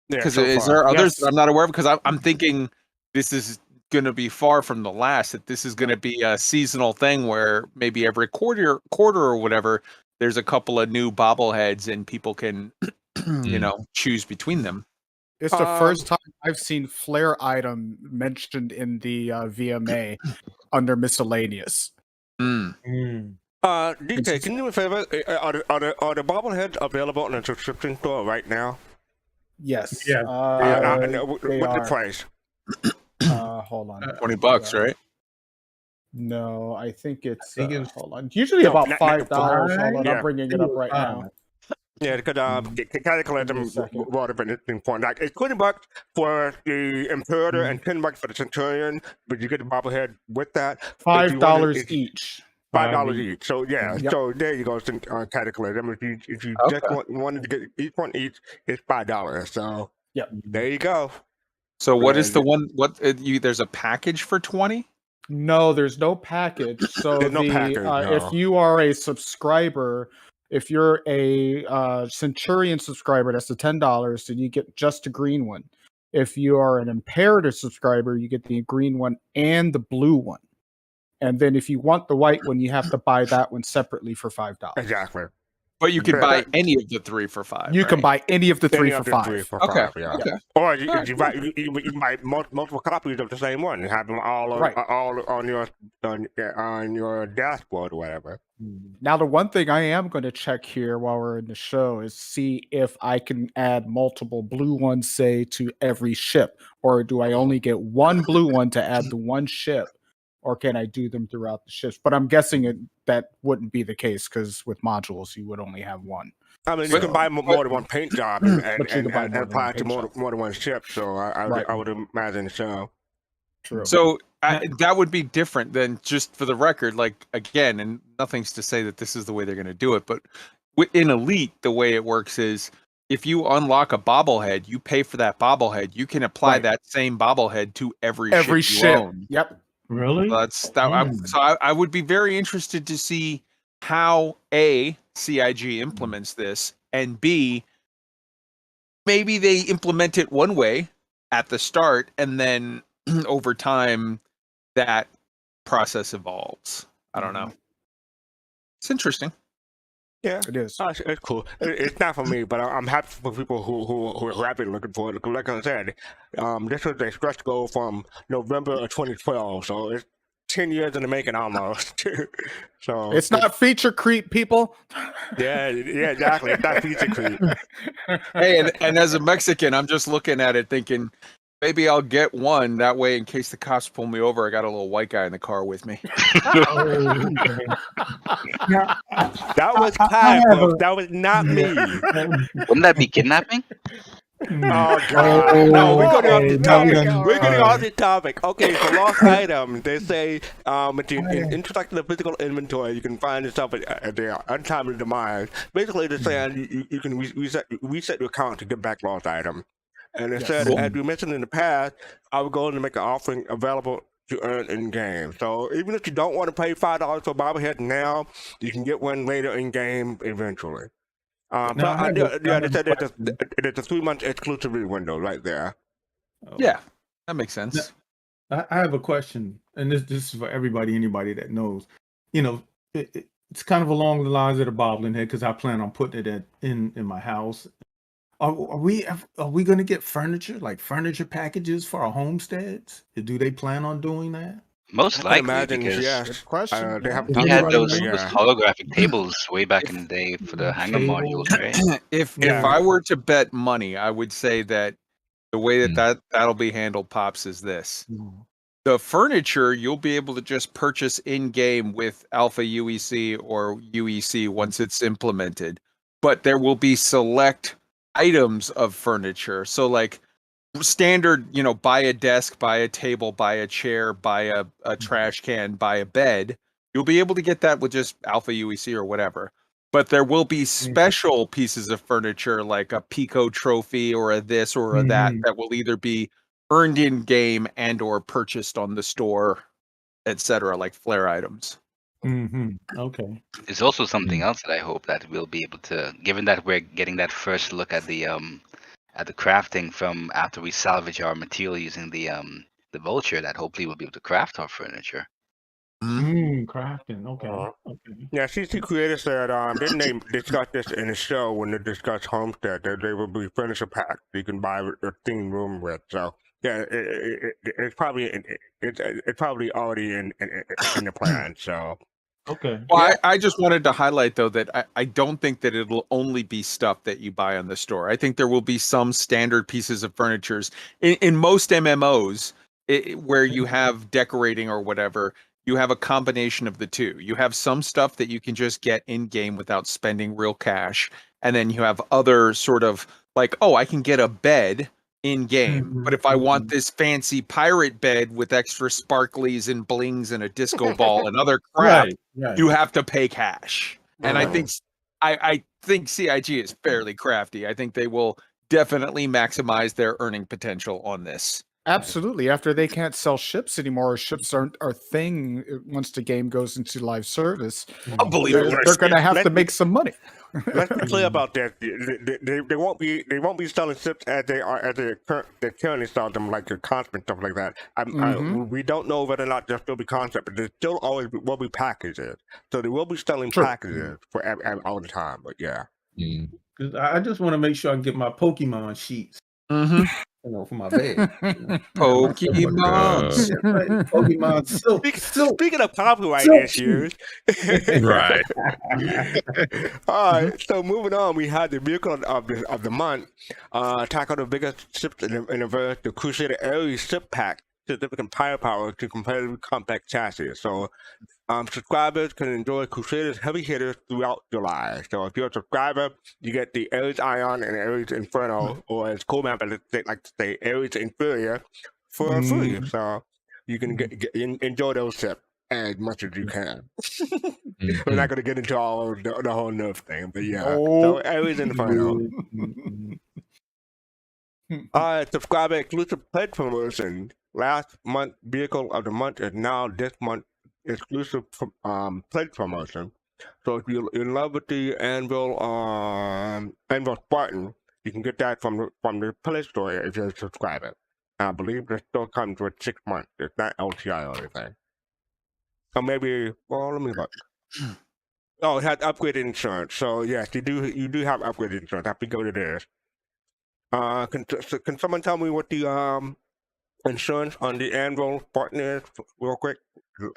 Because is there others that I'm not aware of? Because I'm thinking this is going to be far from the last. That this is going to be a seasonal thing where maybe every quarter or whatever, there's a couple of new bobbleheads and people can, choose between them. It's the first time I've seen flare item mentioned in the VMA under miscellaneous. DK, can you do me a favor? Are the bobbleheads available on the subscription store right now? Yes. Yeah. What's the price? Hold on. $20, right? No, I think it's hold on. Usually about $5. Hold on, I'm bringing it up right now. Yeah, because calculate them brought up an interesting point. Like it's $20 for the Imperator and $10 for the Centurion, but you get the bobblehead with that. $5 each. $5 each. So yeah, so there you go. Calculate them. If you just wanted to get each one each, it's $5. So there you go. So what is the one? There's a package for 20? No, there's no package. So there's no package, if you are a subscriber, if you're a Centurion subscriber, that's the $10, then you get just a green one. If you are an Imperator subscriber, you get the green one and the blue one. And then if you want the white one, you have to buy that one separately for $5. Exactly. But you can buy any of the 3 for $5. You can buy any of the 3 for $5. 3 for Okay. $5, yeah. Okay. Or you buy multiple copies of the same one and have them all on your dashboard or whatever. Now, the one thing I am going to check here while we're in the show is see if I can add multiple blue ones, say, to every ship, or do I only get one blue one to add to one ship, or can I do them throughout the ships? But I'm guessing that wouldn't be the case because with modules you would only have one. I mean, you can buy more than one paint job and apply it to more than one ship. So I would imagine so. True. So that would be different than, just for the record, like, again, and nothing's to say that this is the way they're going to do it, but in Elite, the way it works is if you unlock a bobblehead, you pay for that bobblehead. You can apply that same bobblehead to every ship you own. Yep. Really? So I would be very interested to see how A, CIG implements this, and B, maybe they implement it one way at the start, and then over time that process evolves. I don't know. It's interesting. Yeah, it is. It's cool. It's not for me, but I'm happy for people who are rapidly looking for it. Like I said, this was a stretch goal from November of 2012, so it's 10 years in the making almost. So it's not feature creep, people. Yeah, exactly. It's not feature creep. Hey, and as a Mexican, I'm just looking at it thinking, maybe I'll get one that way in case the cops pull me over. I got a little white guy in the car with me. That was Kai, folks. That was not me. Wouldn't that be kidnapping? Oh God! No, we're getting off the topic. We're getting off the topic. Okay, so lost items. They say if you interact the physical inventory, you can find yourself at their untimely demise. Basically, they're saying you can reset your account to get back lost items. And it said, as we mentioned in the past, I would go in and make an offering available to earn in game. So even if you don't want to pay $5 for a bobblehead now, you can get one later in game eventually. They said it's a 3-month exclusivity window right there. Yeah, that makes sense. I have a question, and this is for anybody that knows. It's kind of along the lines of the bobblehead because I plan on putting it in my house. Are we going to get furniture, like furniture packages for our homesteads? Do they plan on doing that? Most likely, because yes. We had those holographic tables way back in the day for the hanger modules, right? If I were to bet money, I would say that the way that'll be handled, Pops, is this. The furniture you'll be able to just purchase in-game with Alpha UEC or UEC once it's implemented, but there will be select items of furniture. So like standard, buy a desk, buy a table, buy a chair, buy a trash can, buy a bed. You'll be able to get that with just Alpha UEC or whatever. But there will be special pieces of furniture like a Pico trophy or a this or a that will either be earned in game and or purchased on the store, etc., like flare items. Okay. There's also something else that I hope that we'll be able to, given that we're getting that first look at the crafting from after we salvage our material using the vulture, that hopefully we'll be able to craft our furniture. Crafting. Okay. Yeah, CC Creators said didn't they discuss this in the show when they discussed Homestead, that they will be furniture packs you can buy a themed room with. So yeah, it's probably already in the plan. So. Okay. Well, I just wanted to highlight, though, that I don't think that it'll only be stuff that you buy on the store. I think there will be some standard pieces of furnitures. In most MMOs, where you have decorating or whatever, you have a combination of the two. You have some stuff that you can just get in-game without spending real cash. And then you have other sort of like, I can get a bed in-game, but if I want this fancy pirate bed with extra sparklies and blings and a disco ball and other crap, you have to pay cash. And I think CIG is fairly crafty. I think they will definitely maximize their earning potential on this. Absolutely. After they can't sell ships anymore, or ships aren't a thing once the game goes into live service. They're going to have to make some money. Let's be clear about that. They won't be selling ships as they currently sell them, like the concept and stuff like that. We don't know whether or not they'll still be concept, but there still always will be packages. So they will be selling packages for all the time. But yeah. Because I just want to make sure I get my Pokemon sheets. For my bed. Pokemon. Pokemon Silk. Speaking of copyright issues. Right. All right. So moving on, we had the vehicle of the month. Tackle the biggest ships in the verse, the Crusader Ares ship pack, significant firepower to competitive compact chassis. So subscribers can enjoy Crusader's heavy hitters throughout July. So if you're a subscriber, you get the Ares Ion and Ares Inferno, or as cool man like to say, Ares Inferior for free. So you can enjoy those ships as much as you can. We're not going to get into all the whole nerf thing, but yeah. So Ares Inferno. Subscriber exclusive pledge promotion. Last month vehicle of the month is now this month exclusive pledge promotion. So if you're in love with the Anvil Spartan, you can get that from the Play Store if you're a subscriber. I believe that still comes with 6 months. It's not LTI or anything. Or maybe, well, let me look. Oh, it has upgraded insurance. So yes, you do have upgraded insurance. I have to go to this. Can someone tell me what the insurance on the Anvil Spartan is real quick?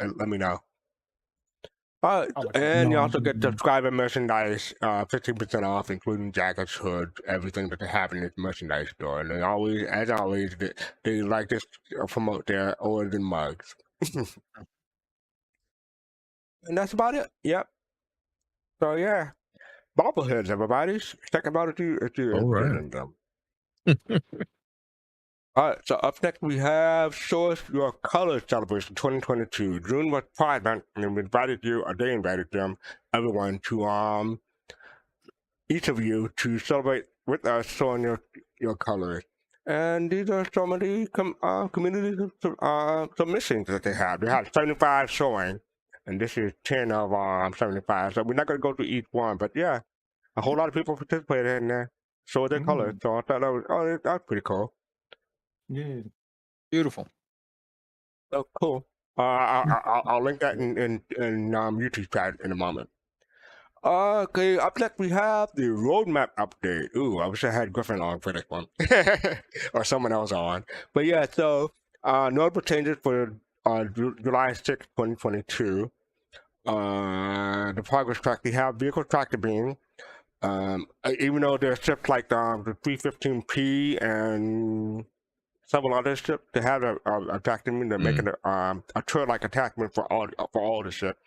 Let me know. And you also get subscriber merchandise, 15% off, including jackets, hoods, everything that they have in this merchandise store. And they always, as always, they like to promote their orders and mugs. And that's about it. Yep. So yeah, bobbleheads, everybody. Check them out if you're interested in them. All right, so up next we have Source Your Colors Celebration 2022. June was Pride Month, and we invited you, or they invited them, everyone, to each of you to celebrate with us showing your colors. And these are some of the community submissions that they have. They have 75 showing, and this is 10 of 75. So we're not going to go through each one, but yeah, a whole lot of people participated in there, showed their colors. So I thought that was pretty cool. Yeah, beautiful. Oh, cool. I'll link that in YouTube chat in a moment. Okay, up next we have the roadmap update. Ooh, I wish I had Griffin on for this one, or someone else on. But yeah, so notable changes for July 6, 2022. The progress track, we have vehicle tractor beam. Even though there's ships like the 315P and several other ships, they have a attachment. They're making a turret-like attachment for all the ships,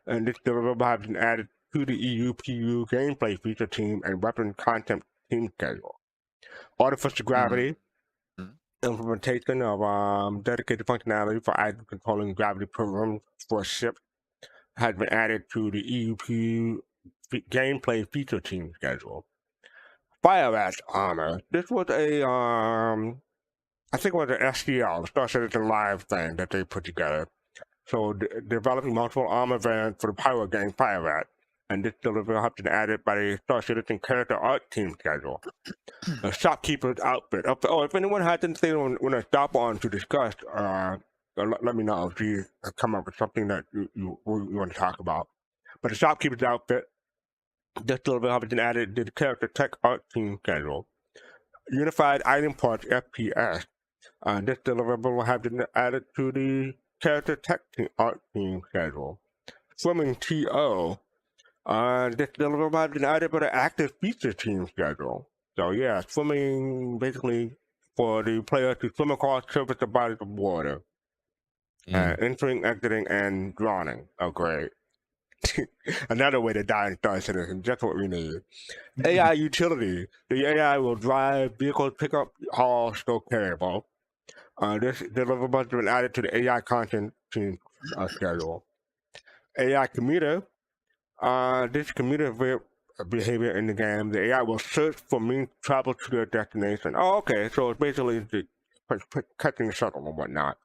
and this deliverable has been added to the EUPU gameplay feature team and weapon content team schedule. Artificial gravity, implementation of dedicated functionality for item controlling gravity programs for ships has been added to the EUPU gameplay feature team schedule. Fire Rat's armor. This was a I think it was an STL, Star Citizen Live thing that they put together. So developing multiple armor variants for the Pyro game Fire Rat, and this delivery has been added by the Star Citizen character art team schedule. The shopkeeper's outfit. Oh, if anyone has anything they want to stop on to discuss, let me know if you come up with something that you want to talk about. But the shopkeeper's outfit, this delivery has been added to the character tech art team schedule. Unified item parts FPS. This deliverable will have been added to the character tech art team schedule. Swimming TO. This deliverable has been added by the active feature team schedule. So yeah, swimming basically for the player to swim across surface of bodies of water. Entering, exiting, and drowning. Oh great. Another way to die in Star Citizen, just what we need. AI utility. The AI will drive vehicles, pick up, haul, store, carryable. This deliverable has been added to the AI content team schedule. AI commuter. This commuter behavior in the game, the AI will search for means to travel to their destination. Oh, okay. So it's basically catching the shuttle and whatnot.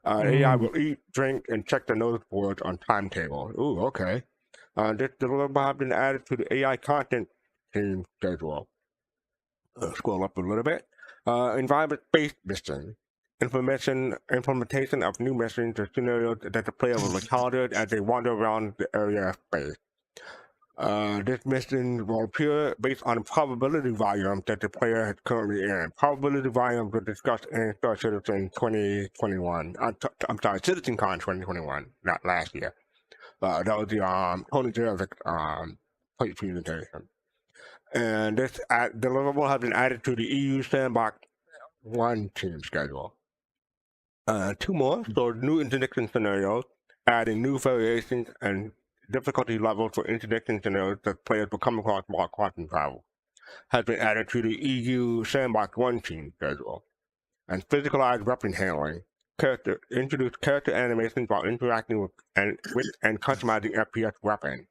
AI will eat, drink, and check the notice boards on timetable. Ooh, okay. This deliverable has been added to the AI content team schedule. Scroll up a little bit. Environment-based mission. Implementation of new missions or scenarios that the player will encounter as they wander around the area of space. This mission will appear based on the probability volume that the player is currently in. Probability volume was discussed in Star Citizen 2021. I'm sorry, CitizenCon 2021, not last year. That was the Tony Jarvik presentation. And this deliverable has been added to the EU Sandbox 1 team schedule. 2 more, so new interdiction scenarios, adding new variations and difficulty levels for interdiction scenarios that players will come across while quantum travel, has been added to the EU Sandbox 1 team schedule. And physicalized weapon handling, introduce character animations while interacting with and customizing FPS weapon.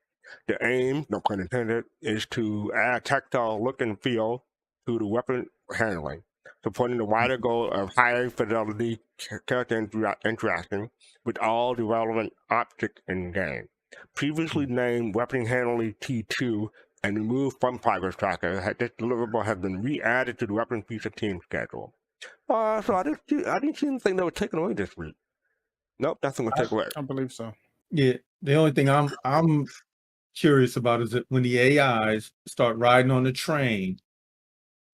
The aim, no pun intended, is to add tactile look and feel to the weapon handling, supporting the wider goal of high fidelity character interaction with all the relevant objects in game. Previously named Weapon Handling T2 and removed from Progress Tracker, this deliverable has been re-added to the Weapon Feature team schedule. So I didn't see anything that was taken away this week. Nope, nothing was taken away. I believe so. Yeah, the only thing I'm curious about is that when the AIs start riding on the train,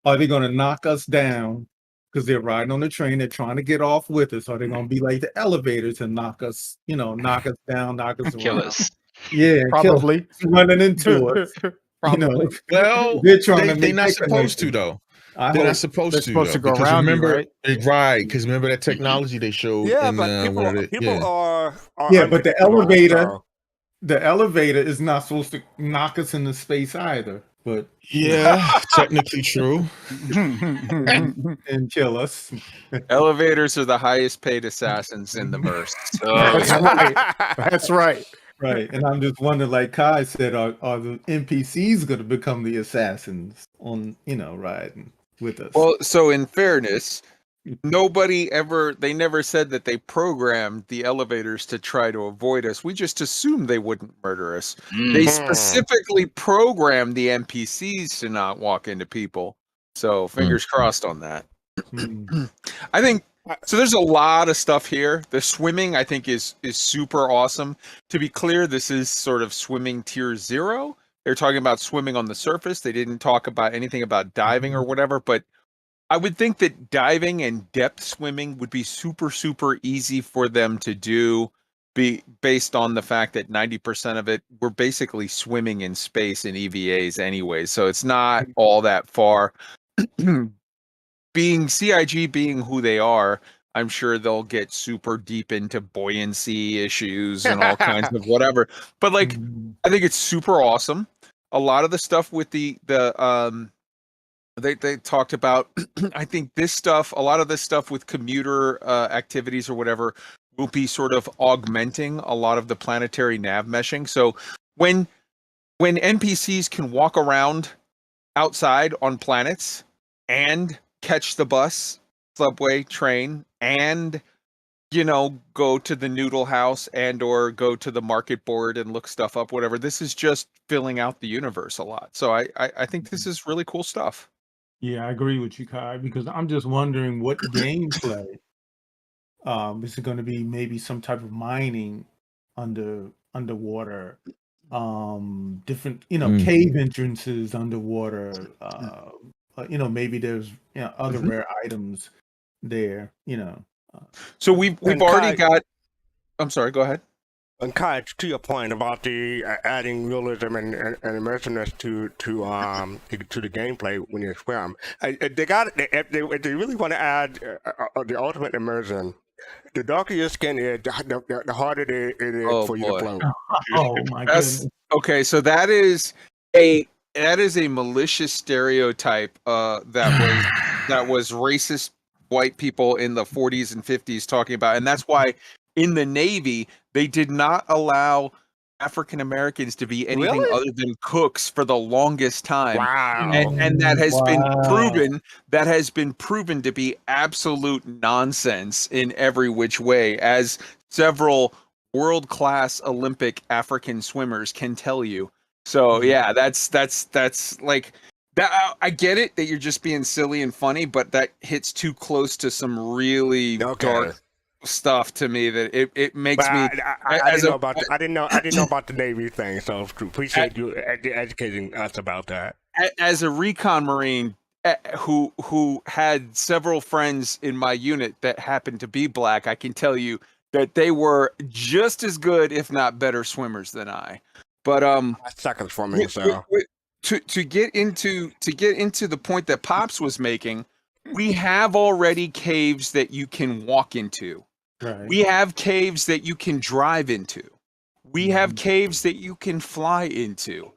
are they going to knock us down because they're riding on the train? They're trying to get off with us. Are they going to be like the elevators and knock us down, knock us Kill around? us. Yeah, Probably running into us. Probably. Well, they're trying to they're not make supposed to though. They're not supposed they're to. supposed to go because around you, remember, right? Because remember that technology they showed. Yeah, in, but people are yeah, but the elevator. So. The elevator is not supposed to knock us into space either, but yeah, technically true. and kill us. Elevators are the highest paid assassins in the verse. So That's right. That's right. Right. And I'm just wondering, like Kai said, are the NPCs going to become the assassins on, riding with us? Well, so in fairness, they never said that they programmed the elevators to try to avoid us. We just assumed they wouldn't murder us. They specifically programmed the NPCs to not walk into people. So fingers crossed on that. I think so. There's a lot of stuff here. The swimming, I think, is super awesome. To be clear, this is sort of swimming tier 0. They're talking about swimming on the surface. They didn't talk about anything about diving or whatever, but I would think that diving and depth swimming would be super, super easy for them to do, based on the fact that 90% of it, we're basically swimming in space in EVAs anyway, so it's not all that far. Being CIG being who they are, I'm sure they'll get super deep into buoyancy issues and all kinds of whatever. But I think it's super awesome. A lot of the stuff with they talked about, I think a lot of this stuff with commuter activities or whatever will be sort of augmenting a lot of the planetary nav meshing. So when NPCs can walk around outside on planets and catch the bus, subway, train, and go to the noodle house and or go to the market board and look stuff up, whatever. This is just filling out the universe a lot. So I think this is really cool stuff. Yeah, I agree with you, Kai, because I'm just wondering what gameplay is it going to be? Maybe some type of mining underwater, different cave entrances underwater. Maybe there's other rare items there. So we've already got. I'm sorry. Go ahead. And Kai, to your point about the adding realism and immersiveness to the gameplay when you swim, if they really want to add the ultimate immersion, the darker your skin is, the harder it is for you to float. Oh my goodness. Okay, so that is a malicious stereotype that was racist white people in the 40s and 50s talking about, and that's why in the Navy they did not allow African Americans to be anything other than cooks for the longest time. Wow. And that has been Wow. proven to be absolute nonsense in every which way, as several world-class Olympic African swimmers can tell you. So yeah, that's like that. I get it that you're just being silly and funny, but that hits too close to some really dark stuff to me that it makes me. I didn't know about I didn't know about the Navy thing, so appreciate you educating us about that. As a recon Marine who had several friends in my unit that happened to be black, I can tell you that they were just as good, if not better, swimmers than I. But seconds for me, so to get into the point that Pops was making, we have already caves that you can walk into. Right. We have caves that you can drive into. We have caves that you can fly into.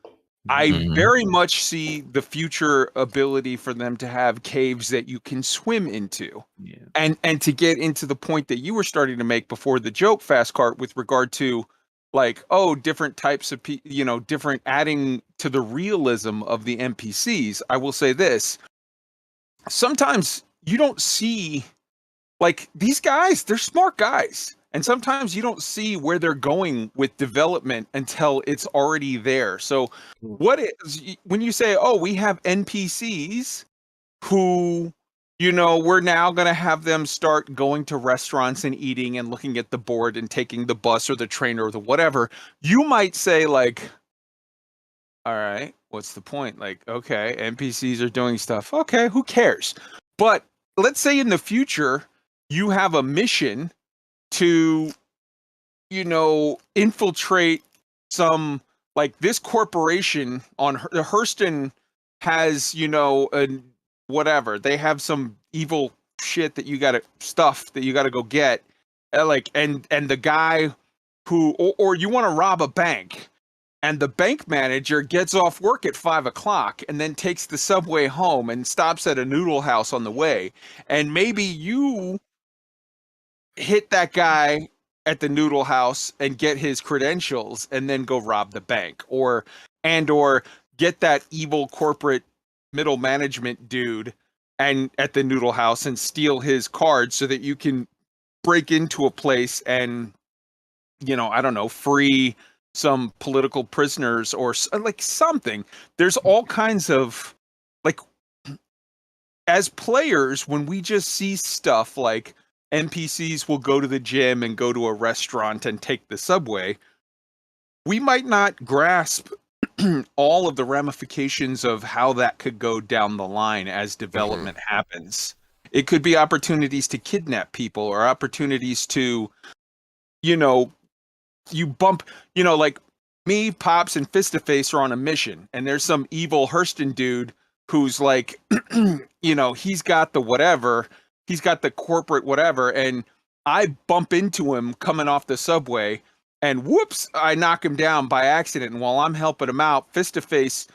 I very much see the future ability for them to have caves that you can swim into. Yeah. And to get into the point that you were starting to make before the joke, Fastcart, with regard to like, oh, different types of different, adding to the realism of the NPCs. I will say this. Sometimes you don't see, like, these guys, they're smart guys. And sometimes you don't see where they're going with development until it's already there. So what is, when you say, oh, we have NPCs who, we're now going to have them start going to restaurants and eating and looking at the board and taking the bus or the train or the whatever, you might say, like, all right, what's the point? Like, okay, NPCs are doing stuff. Okay, who cares? But let's say in the future, you have a mission to, infiltrate some, like, this corporation on Hurston has, whatever. They have some evil shit that you gotta go get. And the guy who, or you want to rob a bank, and the bank manager gets off work at 5:00 and then takes the subway home and stops at a noodle house on the way. And maybe you hit that guy at the noodle house and get his credentials and then go rob the bank, or get that evil corporate middle management dude and at the noodle house and steal his card so that you can break into a place and, I don't know, free some political prisoners or like something. There's all kinds of, like, as players, when we just see stuff like NPCs will go to the gym and go to a restaurant and take the subway, we might not grasp all of the ramifications of how that could go down the line as development happens. It could be opportunities to kidnap people, or opportunities to, you bump, like me, Pops, and Fist-to-Face are on a mission, and there's some evil Hurston dude who's like, he's got the whatever, he's got the corporate whatever, and I bump into him coming off the subway, and whoops, I knock him down by accident. And while I'm helping him out, Fist-to-Face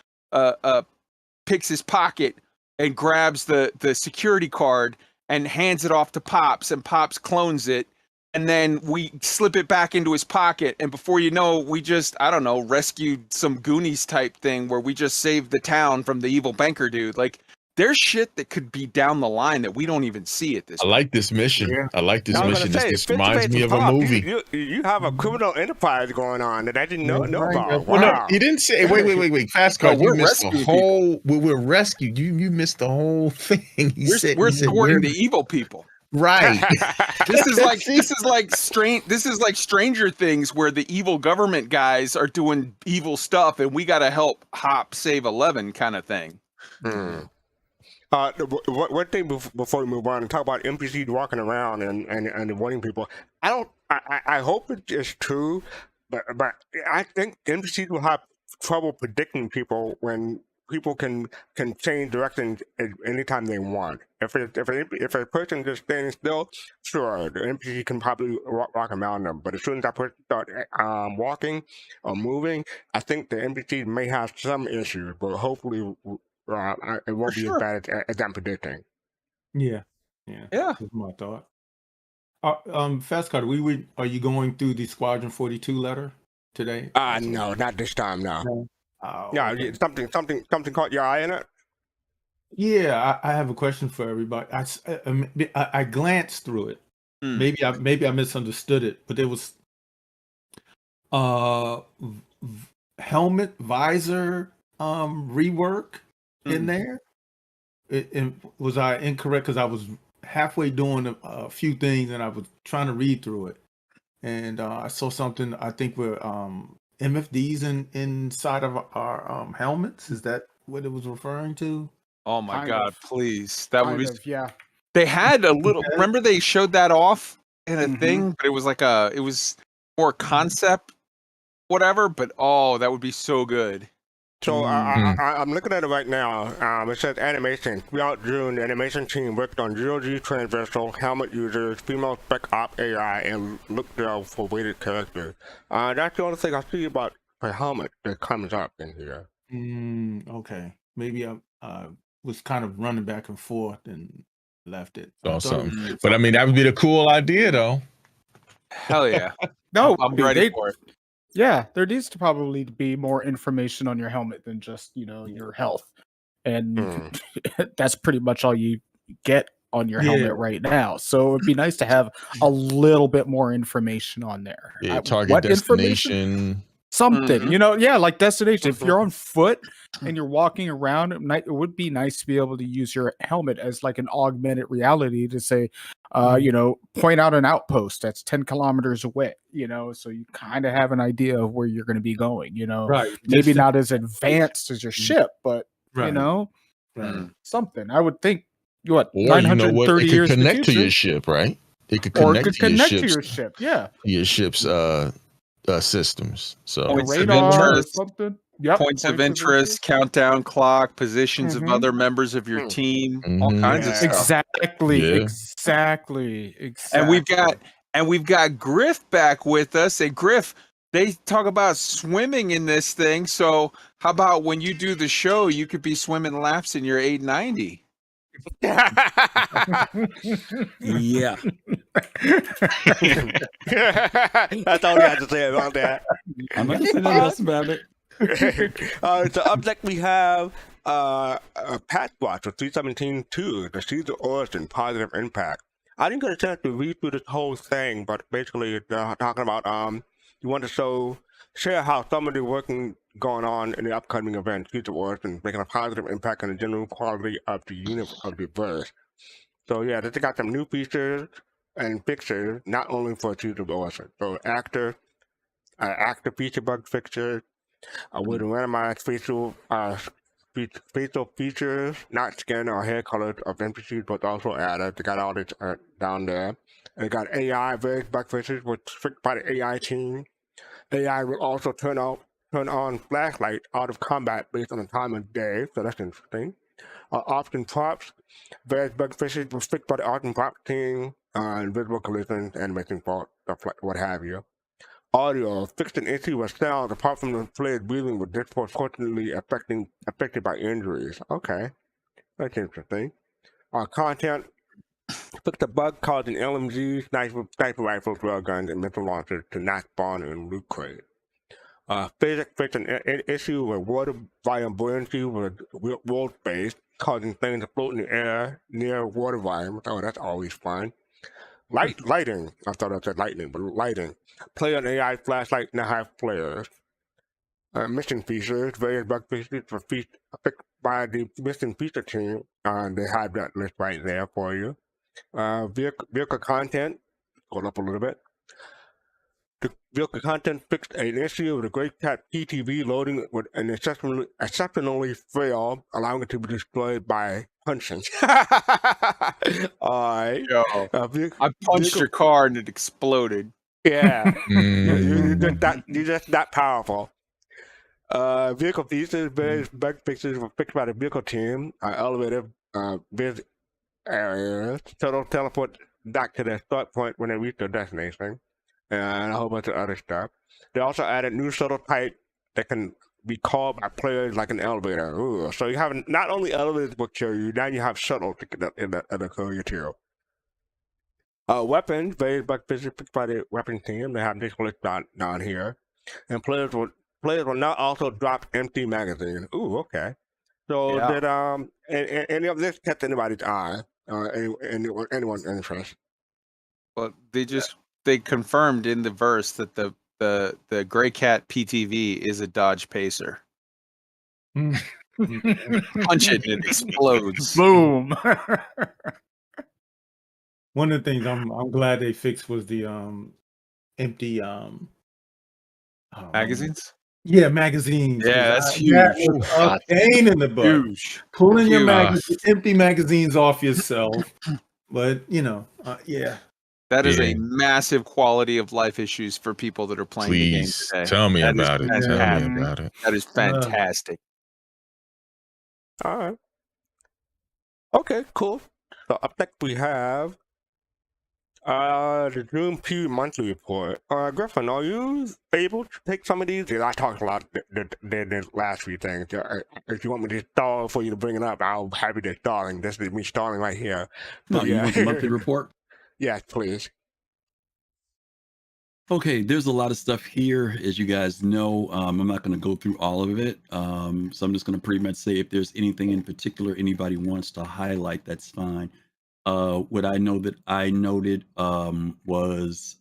picks his pocket and grabs the security card and hands it off to Pops, and Pops clones it. And then we slip it back into his pocket. And before you know, we just, I don't know, rescued some Goonies type thing where we just saved the town from the evil banker dude. Like, there's shit that could be down the line that we don't even see at this point. I like this mission. Yeah. I like this I was mission. gonna say, This reminds me of a Pop, movie. You have a criminal enterprise going on that I didn't know about. Well, no, Wow. he didn't say. Wait. Fastcart, No, you missed the whole. We're rescued. You missed the whole thing. We're thwarting the evil people. Right. This is like Stranger Things, where the evil government guys are doing evil stuff, and we got to help Hop save 11, kind of thing. One thing before we move on and talk about NPCs walking around and avoiding people, I hope it is true, but I think NPCs will have trouble predicting people when people can change directions anytime they want. If a person just standing still, sure, the NPC can probably walk around them. But as soon as that person starts walking or moving, I think the NPCs may have some issues. But hopefully, it won't be as bad as I'm predicting. Yeah. That's my thought. Fastcard, are you going through the Squadron 42 letter today? No, not this time. No. No. Okay. Something caught your eye in it. Yeah, I have a question for everybody. I glanced through it. Maybe I misunderstood it, but there was helmet visor rework in there. Was I incorrect? Because I was halfway doing a few things and I was trying to read through it, and I saw something. I think we're MFDs inside of our helmets. Is that what it was referring to? Oh my God! Please, that would be. Yeah. They had a little. Remember, they showed that off in a thing, but it was like it was more concept, whatever. But that would be so good. So I'm looking at it right now. It says animation. Throughout June, the animation team worked on zero-G transversal, helmet users, female spec op AI, and look there for weighted characters. That's the only thing I see about the helmet that comes up in here. Okay. Maybe I was kind of running back and forth and left it. Something. But I mean, that would be the cool idea, though. Hell yeah! No, I'm ready for it. Yeah, there needs to probably be more information on your helmet than just, your health. And that's pretty much all you get on your helmet right now. So it'd be nice to have a little bit more information on there. Yeah, target destination. Something, like destination. If you're on foot and you're walking around, it would be nice to be able to use your helmet as like an augmented reality to say, point out an outpost that's 10 kilometers away, so you kind of have an idea of where you're going to be going, Right. Maybe not as advanced as your ship, but, something. I would think, 930 years it could connect to your ship, right? It could connect to your ship, yeah. Your ship's systems. So points of radar interest, or something. Yep, points of interest, countdown clock, positions of other members of your team, all kinds of stuff. Exactly. And we've got Griff back with us. And Griff, they talk about swimming in this thing. So how about when you do the show, you could be swimming laps in your 890? Yeah. That's all we have to say about that. I'm not going to say nothing else about it. So up next we have a patch watch for 3.17.2, the Seeds of Origin, Positive Impact. I didn't get a chance to read through this whole thing, but basically they're talking about you want to share how some of the working going on in the upcoming event, Seeds of Origin, making a positive impact on the general quality of the universe of the verse. So yeah, they got some new features and fixtures, not only for Seeds of Origin. So actor feature bug fixture, with randomized facial features, not skin or hair colors of NPCs, but also added. They got all this down there. And they got AI various bug fixes, which fixed by the AI team. AI will also turn on flashlight out of combat based on the time of day, so that's interesting. Often props, various bug fixes were fixed by the often prop team, invisible collisions, animation fault, stuff like what have you. Audio, fixed an issue with sound apart from the player's breathing was disproportionately affected by injuries. Okay, that's interesting. Content, fixed a bug causing LMGs, sniper rifles, railguns, and missile launchers to not spawn in loot crates. Physics fixed an issue with water volume buoyancy with world space, causing things to float in the air near water volume. Oh, that's always fun. Lighting. I thought I said lightning, but lighting. Player and AI flashlight now have players. Mission features, various bug features for picked by the mission feature team. They have that list right there for you. Vehicle content, scroll up a little bit. The vehicle content fixed an issue with the Great Cat PTV loading with an exceptionally fail, allowing it to be displayed by punching. Alright. Yo, I punched your car and it exploded. Yeah. You're just that powerful. Vehicle features, various bug fixes were fixed by the vehicle team. Elevator, visit areas, teleport back to their start point when they reach their destination, and a whole bunch of other stuff. They also added new shuttle type that can be called by players like an elevator. Ooh. So you have not only elevators will carry you, now you have shuttles to get in the carry you to. Weapons, various bug fixes picked by the weapons team. They have this list down here. and players will not also drop empty magazines. Ooh, okay. So Yeah. did any of this catch anybody's eye? Anyone's interest? But they confirmed in the verse that the Gray Cat PTV is a Dodge Pacer. Punch it and it explodes. Boom. One of the things I'm glad they fixed was the empty Magazines? Yeah, magazines. Yeah, that's huge. That was a pain in the butt. Huge. Pulling your Huge. empty magazines off yourself. But yeah. That is a massive quality of life issues for people that are playing the game Please today. tell me That is about it. Tell me fantastic. about it. That is fantastic. All right. Okay, cool. So up next we have the June Pew monthly report. Griffin, are you able to take some of these? I talked a lot the last few things. If you want me to stall for you to bring it up, I'll have you to stalling. This is me stalling right here. No, you want the monthly report? Yes, please. Okay, there's a lot of stuff here, as you guys know. I'm not going to go through all of it. So I'm just going to pretty much say if there's anything in particular anybody wants to highlight, that's fine. What I know that I noted was,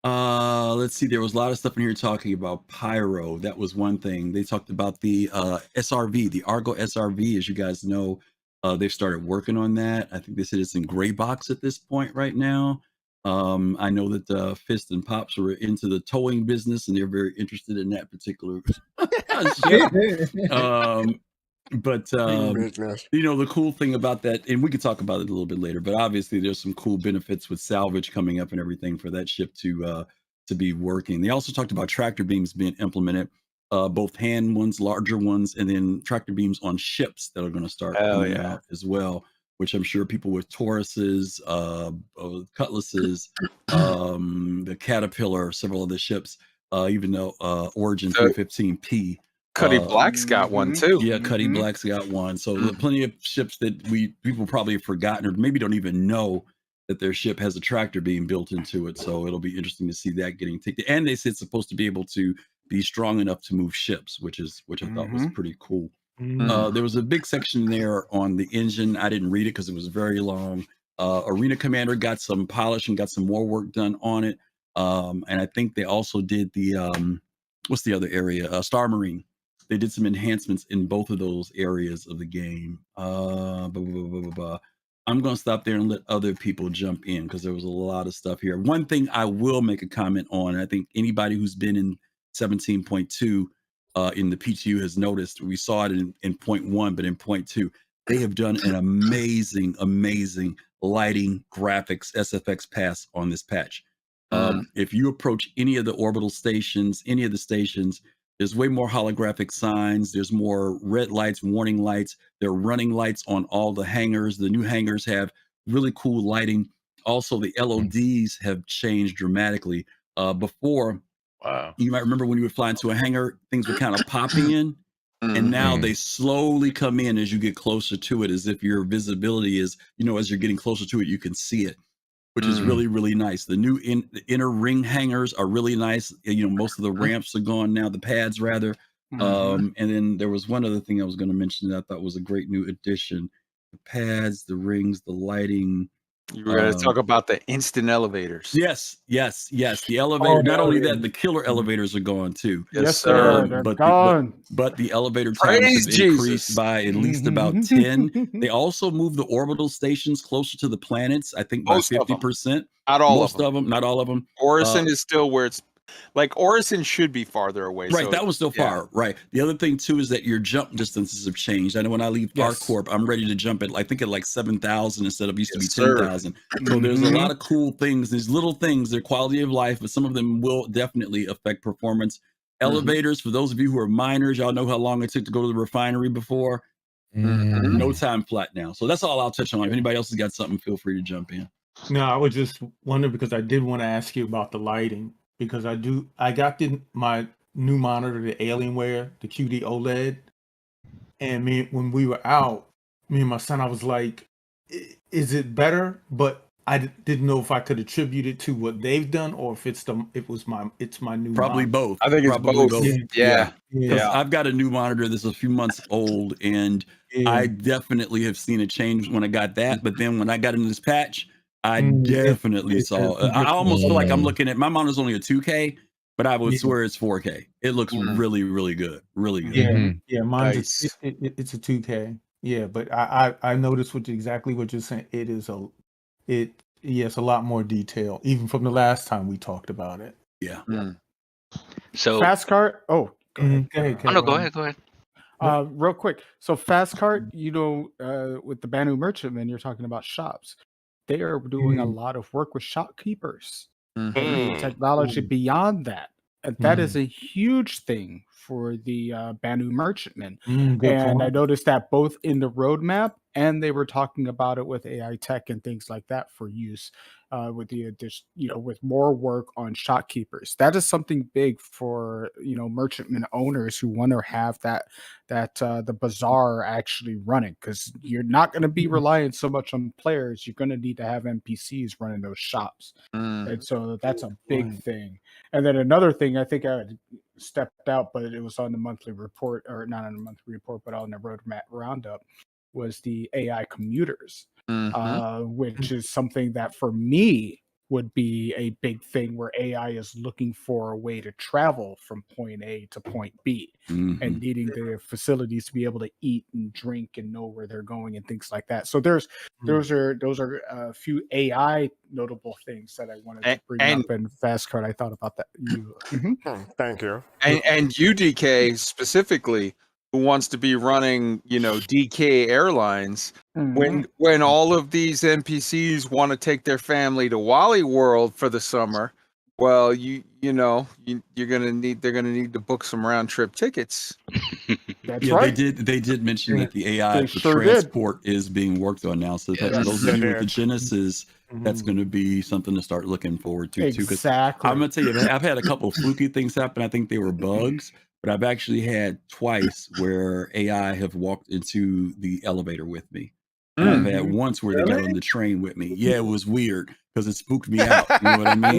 let's see, there was a lot of stuff in here talking about Pyro. That was one thing. They talked about the SRV, the Argo SRV, as you guys know. They've started working on that. I think they said it's in gray box at this point right now. I know that Fist and Pops were into the towing business and they're very interested in that particular ship. But the cool thing about that, and we could talk about it a little bit later, but obviously there's some cool benefits with salvage coming up and everything for that ship to be working. They also talked about tractor beams being implemented, both hand ones, larger ones, and then tractor beams on ships that are going to start coming out as well, which I'm sure people with Tauruses, Cutlasses, the Caterpillar, several of the ships, even though Origin 315P. Cuddy Black's got one too. Yeah, Cuddy Black's got one. So there are plenty of ships that people probably have forgotten or maybe don't even know that their ship has a tractor beam built into it. So it'll be interesting to see that getting taken. And they said it's supposed to be able to be strong enough to move ships, which I thought was pretty cool. There was a big section there on the engine. I didn't read it because it was very long. Arena Commander got some polish and got some more work done on it. And I think they also did the what's the other area? Star Marine. They did some enhancements in both of those areas of the game. I'm going to stop there and let other people jump in because there was a lot of stuff here. One thing I will make a comment on, I think anybody who's been in 17.2 in the PTU has noticed, we saw it in 0.1, but in 0.2, they have done an amazing lighting, graphics, SFX pass on this patch. If you approach any of the orbital stations, any of the stations, there's way more holographic signs. There's more red lights, warning lights. There are running lights on all the hangars. The new hangars have really cool lighting. Also, the LODs have changed dramatically. Before, you might remember when you would fly into a hangar, things would kind of pop in. And now they slowly come in as you get closer to it, as if your visibility is, as you're getting closer to it, you can see it, which is really, really nice. The new the inner ring hangars are really nice. Most of the ramps are gone now, the pads rather. And then there was one other thing I was going to mention that I thought was a great new addition. The pads, the rings, the lighting. You were going to talk about the instant elevators. Yes. The elevator. Not only that, the killer elevators are gone too. Yes, sir. They're gone. But the elevator times have increased by at least about 10. They also moved the orbital stations closer to the planets, I think by 50%. Not all Most of them. Not all of them. Orison is still where it's like Orison should be farther away. Right, so, that was still far. Right. The other thing too is that your jump distances have changed. I know when I leave ArcCorp, I'm ready to jump at 7,000 instead of used to be 10,000. So there's a lot of cool things. These little things, they're quality of life, but some of them will definitely affect performance. Elevators, for those of you who are miners, y'all know how long it took to go to the refinery before. No time flat now. So that's all I'll touch on. If anybody else has got something, feel free to jump in. No, I was just wondering because I did want to ask you about the lighting. Because I got my new monitor, the Alienware, the QD OLED, and when we were out, me and my son, I was like, "Is it better?" But didn't know if I could attribute it to what they've done or if it's my new Probably monitor. both. I think it's Probably both. both. Yeah. Because I've got a new monitor that's a few months old, and I definitely have seen a change when I got that. But then when I got into this patch, I definitely saw. I almost feel like I'm looking at my monitor's only a 2K, but I would swear it's 4K. It looks really, really good. Really good. Yeah, mine's it's a 2K. Yeah, but I noticed exactly what you're saying. It's a lot more detail, even from the last time we talked about it. Yeah. So fastcart. Oh, go ahead. Go ahead. Real quick. So fastcart, with the Banu Merchantman, you're talking about shops. They are doing a lot of work with shopkeepers and technology beyond that. And that is a huge thing for the Banu Merchantman. And I noticed that both in the roadmap and they were talking about it with AI tech and things like that for use with the addition, with more work on shopkeepers. That is something big for merchantman owners who want to have that the bazaar actually running, because you're not going to be relying so much on players. You're going to need to have NPCs running those shops, and so that's a big thing. And then another thing, I think I had stepped out, but it was on the monthly report, or not on the monthly report, but on the roadmap roundup, was the AI commuters, which is something that for me would be a big thing, where AI is looking for a way to travel from point A to point B and needing the facilities to be able to eat and drink and know where they're going and things like that. So those are a few AI notable things that I wanted to bring up in Fastcart. I thought about that. Thank you. And UDK specifically, who wants to be running, DK Airlines, when all of these NPCs want to take their family to Wally World for the summer, well, they're gonna need to book some round trip tickets. That's right. They did mention that the AI for transport is being worked on now. So those of you with the Genesis, that's going to be something to start looking forward to too. Exactly. I'm going to tell you, I've had a couple of fluky things happen. I think they were bugs, but I've actually had twice where AI have walked into the elevator with me. And I've had once where they got on the train with me. Yeah, it was weird because it spooked me out. You know what I mean?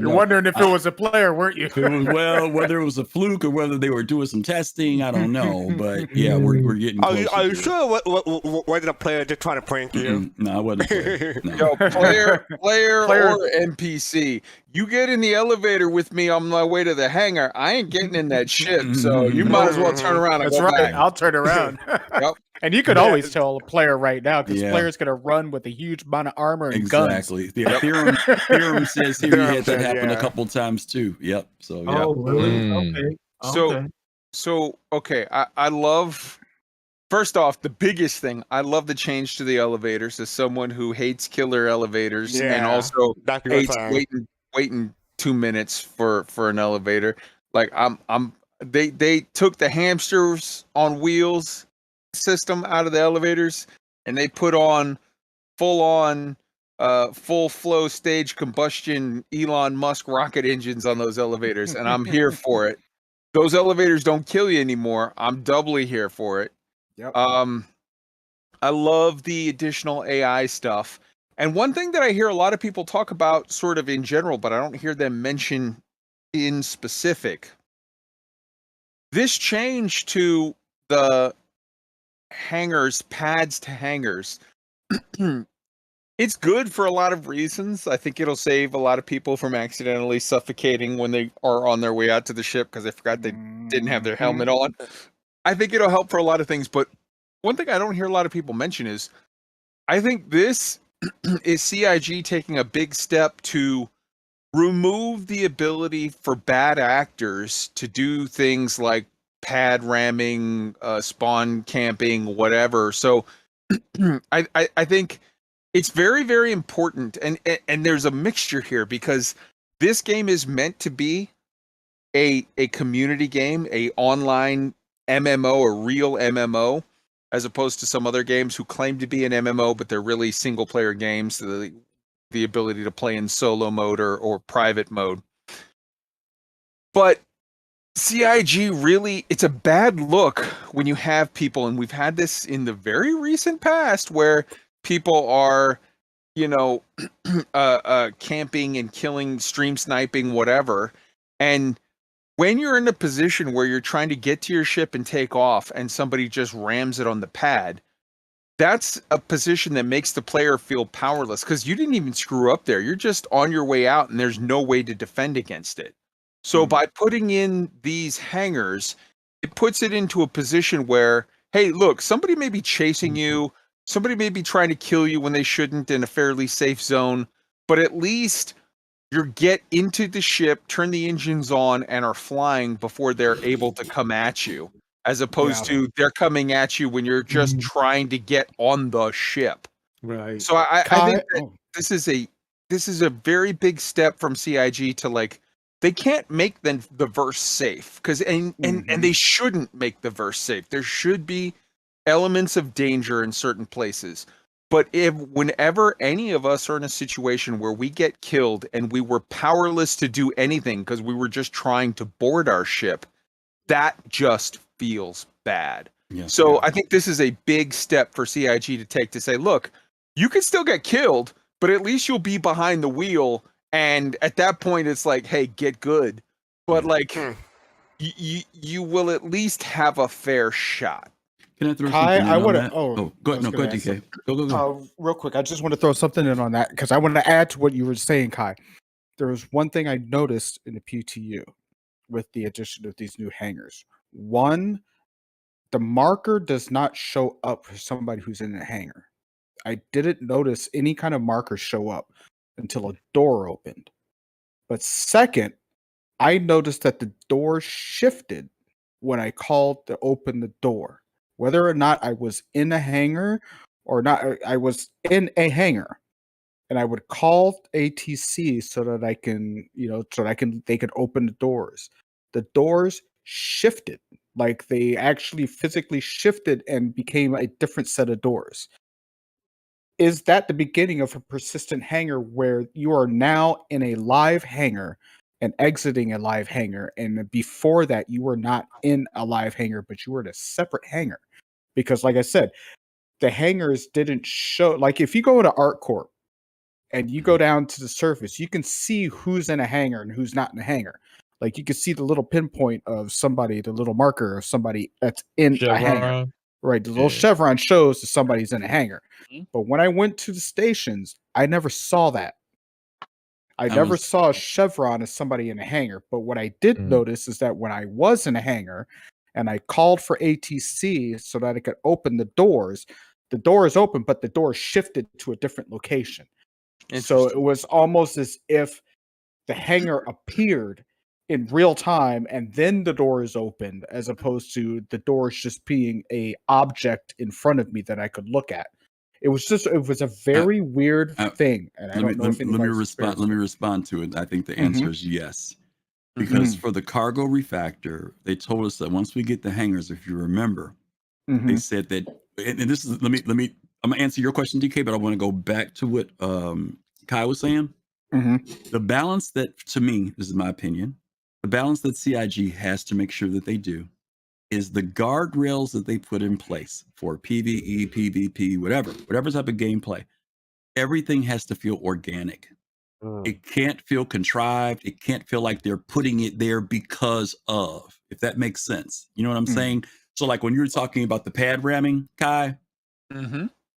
You're wondering if it was a player, weren't you? Whether it was a fluke or whether they were doing some testing, I don't know. But yeah, we're getting close. Are you sure wasn't a player just trying to prank you? No, I wasn't. Player. No. Yo, player or NPC, you get in the elevator with me on my way to the hangar. I ain't getting in that ship, so you might as well turn around and That's go right. back. I'll turn around. Yep. And you could always tell a player right now, because player's going to run with a huge amount of armor and guns. Exactly. Yeah, Theorem says here he had that happen a couple times too. Yep. So yeah. Oh, really? Okay. So I love. First off, the biggest thing, I love the change to the elevators. As someone who hates killer elevators and also hates waiting 2 minutes for an elevator. Like they took the hamsters on wheels system out of the elevators, and they put on full flow stage combustion Elon Musk rocket engines on those elevators, and I'm here for it. Those elevators don't kill you anymore. I'm doubly here for it. Yep. I love the additional AI stuff. And one thing that I hear a lot of people talk about sort of in general, but I don't hear them mention in specific, this change to the hangars, pads to hangars, it's good for a lot of reasons. I think it'll save a lot of people from accidentally suffocating when they are on their way out to the ship because they forgot they didn't have their helmet on. I think it'll help for a lot of things, but one thing I don't hear a lot of people mention is I think this is CIG taking a big step to remove the ability for bad actors to do things like pad ramming, spawn camping, whatever. So I think it's very, very important, and there's a mixture here, because this game is meant to be a community game, a online MMO, a real MMO, as opposed to some other games who claim to be an MMO, but they're really single player games, the ability to play in solo mode or private mode. But CIG really, it's a bad look when you have people, and we've had this in the very recent past where people are, camping and killing, stream sniping, whatever. And when you're in a position where you're trying to get to your ship and take off and somebody just rams it on the pad, that's a position that makes the player feel powerless because you didn't even screw up there. You're just on your way out and there's no way to defend against it. So by putting in these hangars, it puts it into a position where, hey, look, somebody may be chasing you. Somebody may be trying to kill you when they shouldn't in a fairly safe zone, but at least you get into the ship, turn the engines on, and are flying before they're able to come at you, as opposed to they're coming at you when you're just trying to get on the ship. Right. So I think that this is a very big step from CIG to, like, they can't make the verse safe because and they shouldn't make the verse safe. There should be elements of danger in certain places. But whenever any of us are in a situation where we get killed and we were powerless to do anything because we were just trying to board our ship, that just feels bad. I think this is a big step for CIG to take to say, look, you can still get killed, but at least you'll be behind the wheel. And at that point, it's like, hey, get good. But like, you will at least have a fair shot. Can I throw something in on that? Go ahead. No, go ahead, DK. Go. Real quick, I just want to throw something in on that because I want to add to what you were saying, Kai. There was one thing I noticed in the PTU with the addition of these new hangars. One, the marker does not show up for somebody who's in a hangar. I didn't notice any kind of marker show up until a door opened. But second, I noticed that the door shifted when I called to open the door. Whether or not I was in a hangar or not, I was in a hangar. And I would call ATC so that I can, they could open the doors. The doors shifted, like they actually physically shifted and became a different set of doors. Is that the beginning of a persistent hangar where you are now in a live hangar and exiting a live hangar? And before that, you were not in a live hangar, but you were in a separate hangar. Because like I said, the hangars didn't show, like if you go to ArtCorp and you go down to the surface, you can see who's in a hangar and who's not in a hangar. Like you can see the little pinpoint of somebody, the little marker of somebody that's in a hangar. Right, the little chevron shows that somebody's in a hangar. But when I went to the stations, I never saw that. I never saw a chevron as somebody in a hangar. But what I did notice is that when I was in a hangar and I called for ATC so that I could open the doors open, but the door shifted to a different location. So it was almost as if the hangar appeared in real time and then the door is opened, as opposed to the doors just being a object in front of me that I could look at. It was a very weird thing. And I don't know if let me respond to it. I think the answer is yes. Because for the cargo refactor, they told us that once we get the hangars, if you remember, they said that, and this is, I'm gonna answer your question, DK, but I want to go back to what Kai was saying. The balance that, to me, this is my opinion, the balance that CIG has to make sure that they do is the guardrails that they put in place for PvE, PvP, whatever type of gameplay. Everything has to feel organic. It can't feel contrived. It can't feel like they're putting it there because of, if that makes sense. You know what I'm saying? So like when you're talking about the pad ramming, Kai,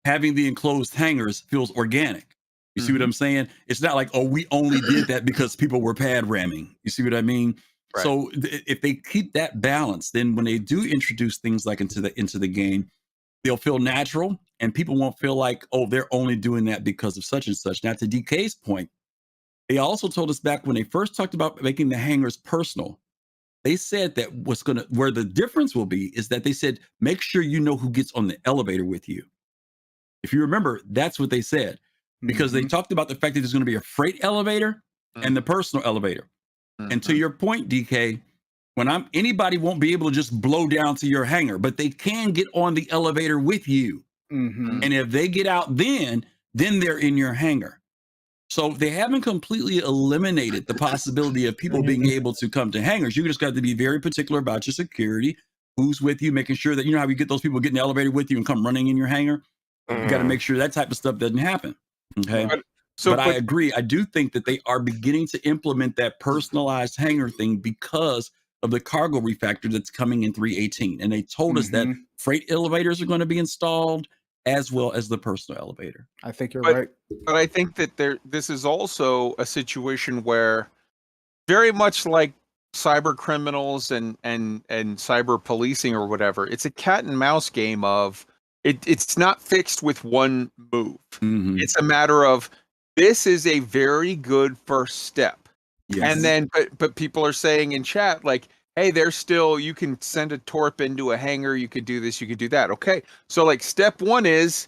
having the enclosed hangars feels organic. You see what I'm saying? It's not like, oh, we only did that because people were pad ramming. You see what I mean? Right. So if they keep that balance, then when they do introduce things like into the game, they'll feel natural and people won't feel like, oh, they're only doing that because of such and such. Now, to DK's point, they also told us back when they first talked about making the hangars personal, they said that where the difference will be is that they said, make sure you know who gets on the elevator with you. If you remember, that's what they said. Because they talked about the fact that there's going to be a freight elevator and the personal elevator. And to your point, DK, anybody won't be able to just blow down to your hangar, but they can get on the elevator with you. And if they get out, then they're in your hangar. So they haven't completely eliminated the possibility of people being able to come to hangars. You just got to be very particular about your security, who's with you, making sure that, you know how you get those people get in the elevator with you and come running in your hangar? You got to make sure that type of stuff doesn't happen. Okay. But I agree. I do think that they are beginning to implement that personalized hangar thing because of the cargo refactor that's coming in 3.18. And they told us that freight elevators are going to be installed as well as the personal elevator. I think you're right. But I think that this is also a situation where, very much like cyber criminals and cyber policing or whatever, it's a cat and mouse game of it's not fixed with one move. It's a matter of, this is a very good first step. And then but people are saying in chat, like, hey, there's still, you can send a torp into a hangar, you could do this, you could do that. Okay. So like step one is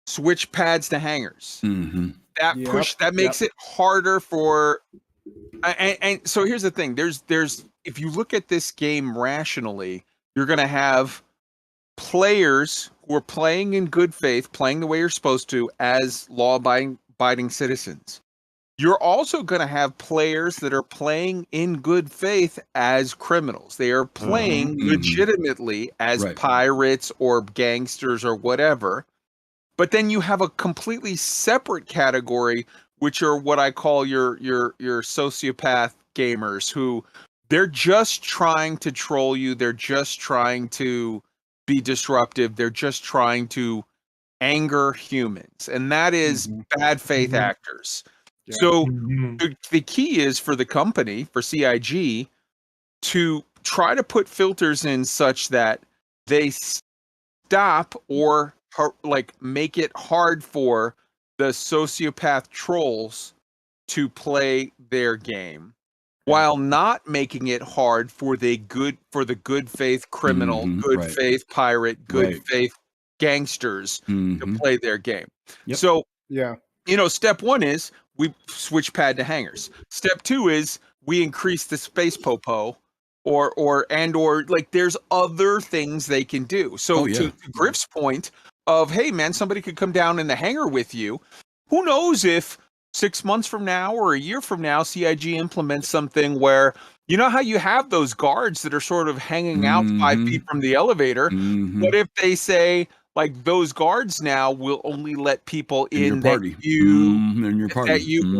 switch pads to hangars. That makes it harder for, and so here's the thing. There's if you look at this game rationally, you're going to have players who are playing in good faith, playing the way you're supposed to as law-abiding citizens. You're also going to have players that are playing in good faith as criminals. They are playing legitimately as pirates or gangsters or whatever. But then you have a completely separate category, which are what I call your sociopath gamers, who they're just trying to troll you. They're just trying to be disruptive. They're just trying to anger humans. And that is bad faith actors. Yeah. So the key is for the company, for CIG, to try to put filters in such that they stop or like make it hard for the sociopath trolls to play their game, while not making it hard for the good faith criminal, good faith pirate, good faith gangsters to play their game. So step one is we switch pad to hangars. Step two is we increase the space popo, or like there's other things they can do. So to Griff's point of, hey man, somebody could come down in the hangar with you. Who knows if 6 months from now or a year from now, CIG implements something where, you know how you have those guards that are sort of hanging out 5 feet from the elevator? What if they say, like, those guards now will only let people in that you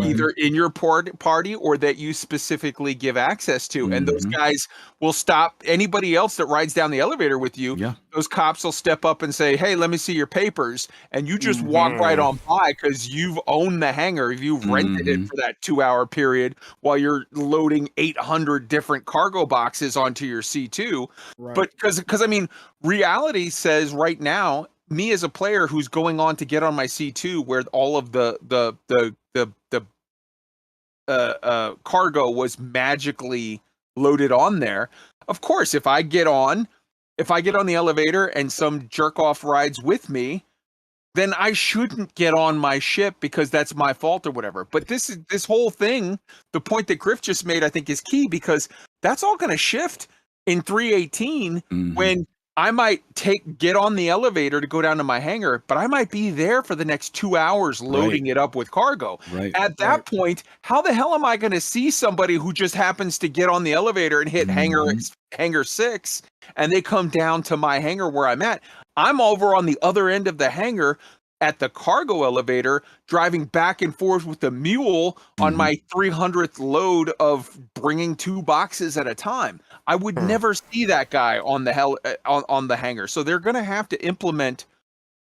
either in your party or that you specifically give access to, and those guys will stop anybody else that rides down the elevator with you. Those cops will step up and say, hey, let me see your papers, and you just walk right on by because you've owned the hangar, you've rented it for that 2-hour period while you're loading 800 different cargo boxes onto your C2. But because I mean, reality says right now, me as a player who's going on to get on my C2 where all of the cargo was magically loaded on there. Of course, if I get on the elevator and some jerk off rides with me, then I shouldn't get on my ship because that's my fault or whatever. But this whole thing, the point that Griff just made, I think is key, because that's all going to shift in 3.18 when I might get on the elevator to go down to my hangar, but I might be there for the next 2 hours loading it up with cargo. At that point, how the hell am I going to see somebody who just happens to get on the elevator and hit hangar 6 and they come down to my hangar where I'm at? I'm over on the other end of the hangar at the cargo elevator, driving back and forth with the mule on my 300th load of bringing 2 boxes at a time. I would never see that guy on the hangar. So they're going to have to implement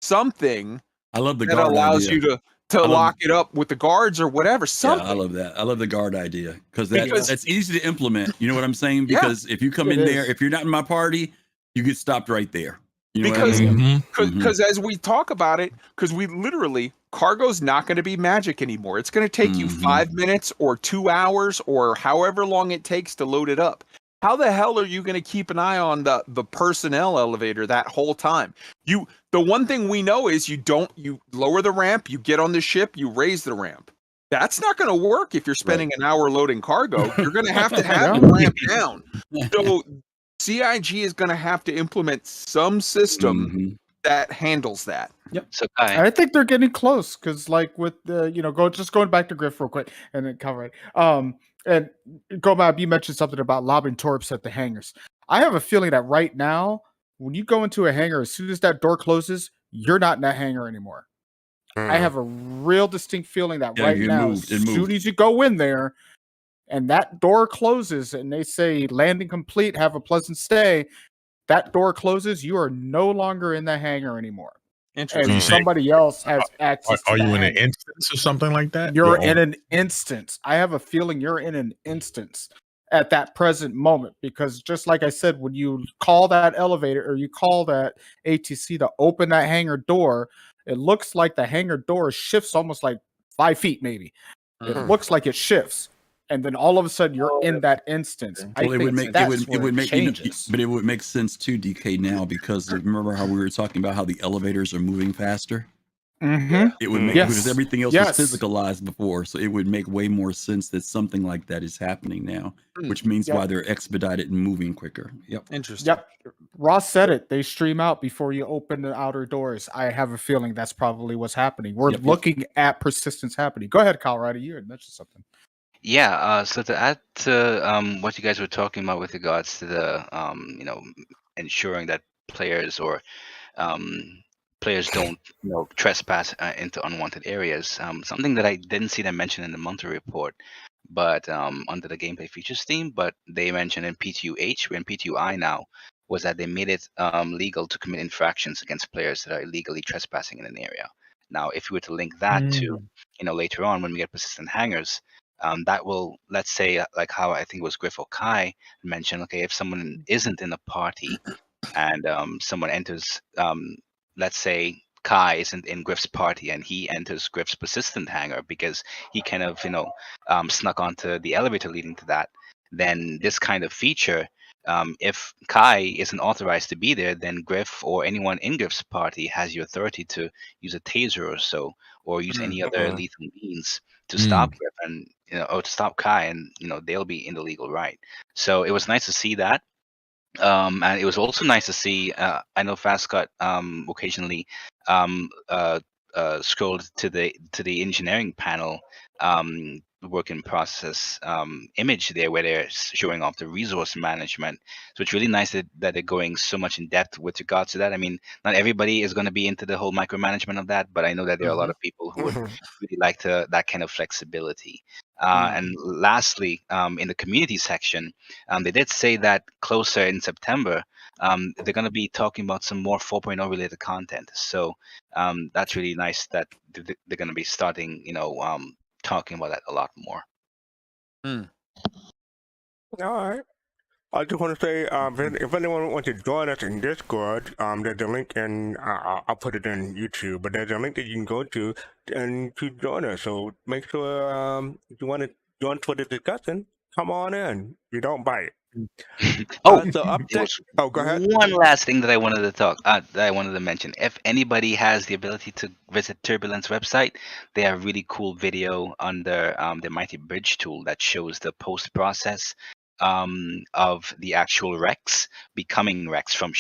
something that allows you to lock it up with the guards or whatever. Something. Yeah, I love that. I love the guard idea because that's easy to implement. You know what I'm saying? Because if you come in there, if you're not in my party, you get stopped right there. You know because as we talk about it, because we literally, cargo's not going to be magic anymore. It's going to take you 5 minutes or 2 hours or however long it takes to load it up. How the hell are you going to keep an eye on the personnel elevator that whole time? The one thing we know is you lower the ramp, you get on the ship, you raise the ramp. That's not going to work if you're spending an hour loading cargo. You're going to have the ramp down. So CIG is going to have to implement some system that handles that. Yep. So Kai, I think they're getting close because, like, with the going back to Griff real quick and then cover it. And Gomab, you mentioned something about lobbing torps at the hangars. I have a feeling that right now, when you go into a hangar, as soon as that door closes, you're not in that hangar anymore. I have a real distinct feeling that right now, as soon as you go in there and that door closes and they say landing complete, have a pleasant stay, that door closes, you are no longer in the hangar anymore. Interesting. And somebody else has access to Are that you in an hangar. instance or something like that? You're Your in own- an instance. I have a feeling you're in an instance at that present moment, because just like I said, when you call that elevator or you call that ATC to open that hangar door, it looks like the hangar door shifts almost like 5 feet, maybe. It looks like it shifts. And then all of a sudden you're in that instance. Well, I think it would make changes. but it would make sense too, DK, now, because remember how we were talking about how the elevators are moving faster? It would make, because everything else was physicalized before, so it would make way more sense that something like that is happening now, which means why they're expedited and moving quicker. Yep. Interesting. Yep. Ross said it. They stream out before you open the outer doors. I have a feeling that's probably what's happening. We're looking at persistence happening. Go ahead, Colorado. You had mentioned something. Yeah, so to add to what you guys were talking about with regards to the ensuring that players don't trespass into unwanted areas. Something that I didn't see them mention in the monthly report, but under the gameplay features theme, but they mentioned in P2H, we're in P2I now, was that they made it legal to commit infractions against players that are illegally trespassing in an area. Now, if you were to link that to later on when we get persistent hangers, that will, let's say, like how I think it was Griff or Kai mentioned, okay, if someone isn't in a party and someone enters, let's say Kai isn't in Griff's party and he enters Griff's persistent hangar because he kind of, snuck onto the elevator leading to that, then this kind of feature, if Kai isn't authorized to be there, then Griff or anyone in Griff's party has the authority to use a taser or so, or use any other lethal means to stop Griff and or to stop Kai, and they'll be in the legal right. So it was nice to see that. And it was also nice to see. I know fastcart occasionally scrolled to the engineering panel work in process image there, where they're showing off the resource management. So it's really nice that they're going so much in depth with regards to that. I mean, not everybody is going to be into the whole micromanagement of that, but I know that there are a lot of people who would really like that kind of flexibility. And lastly, in the community section, they did say that closer in September, they're going to be talking about some more 4.0 related content. So that's really nice that they're going to be starting, talking about that a lot more. All right. I just want to say, if anyone wants to join us in Discord, there's a link, and I'll put it in YouTube, but there's a link that you can go to and to join us. So make sure if you want to join for the discussion, come on in. You don't bite. Go ahead. One last thing that I wanted to mention. If anybody has the ability to visit Turbulence website, they have really cool video under the Mighty Bridge tool that shows the post process of the actual wrecks becoming wrecks from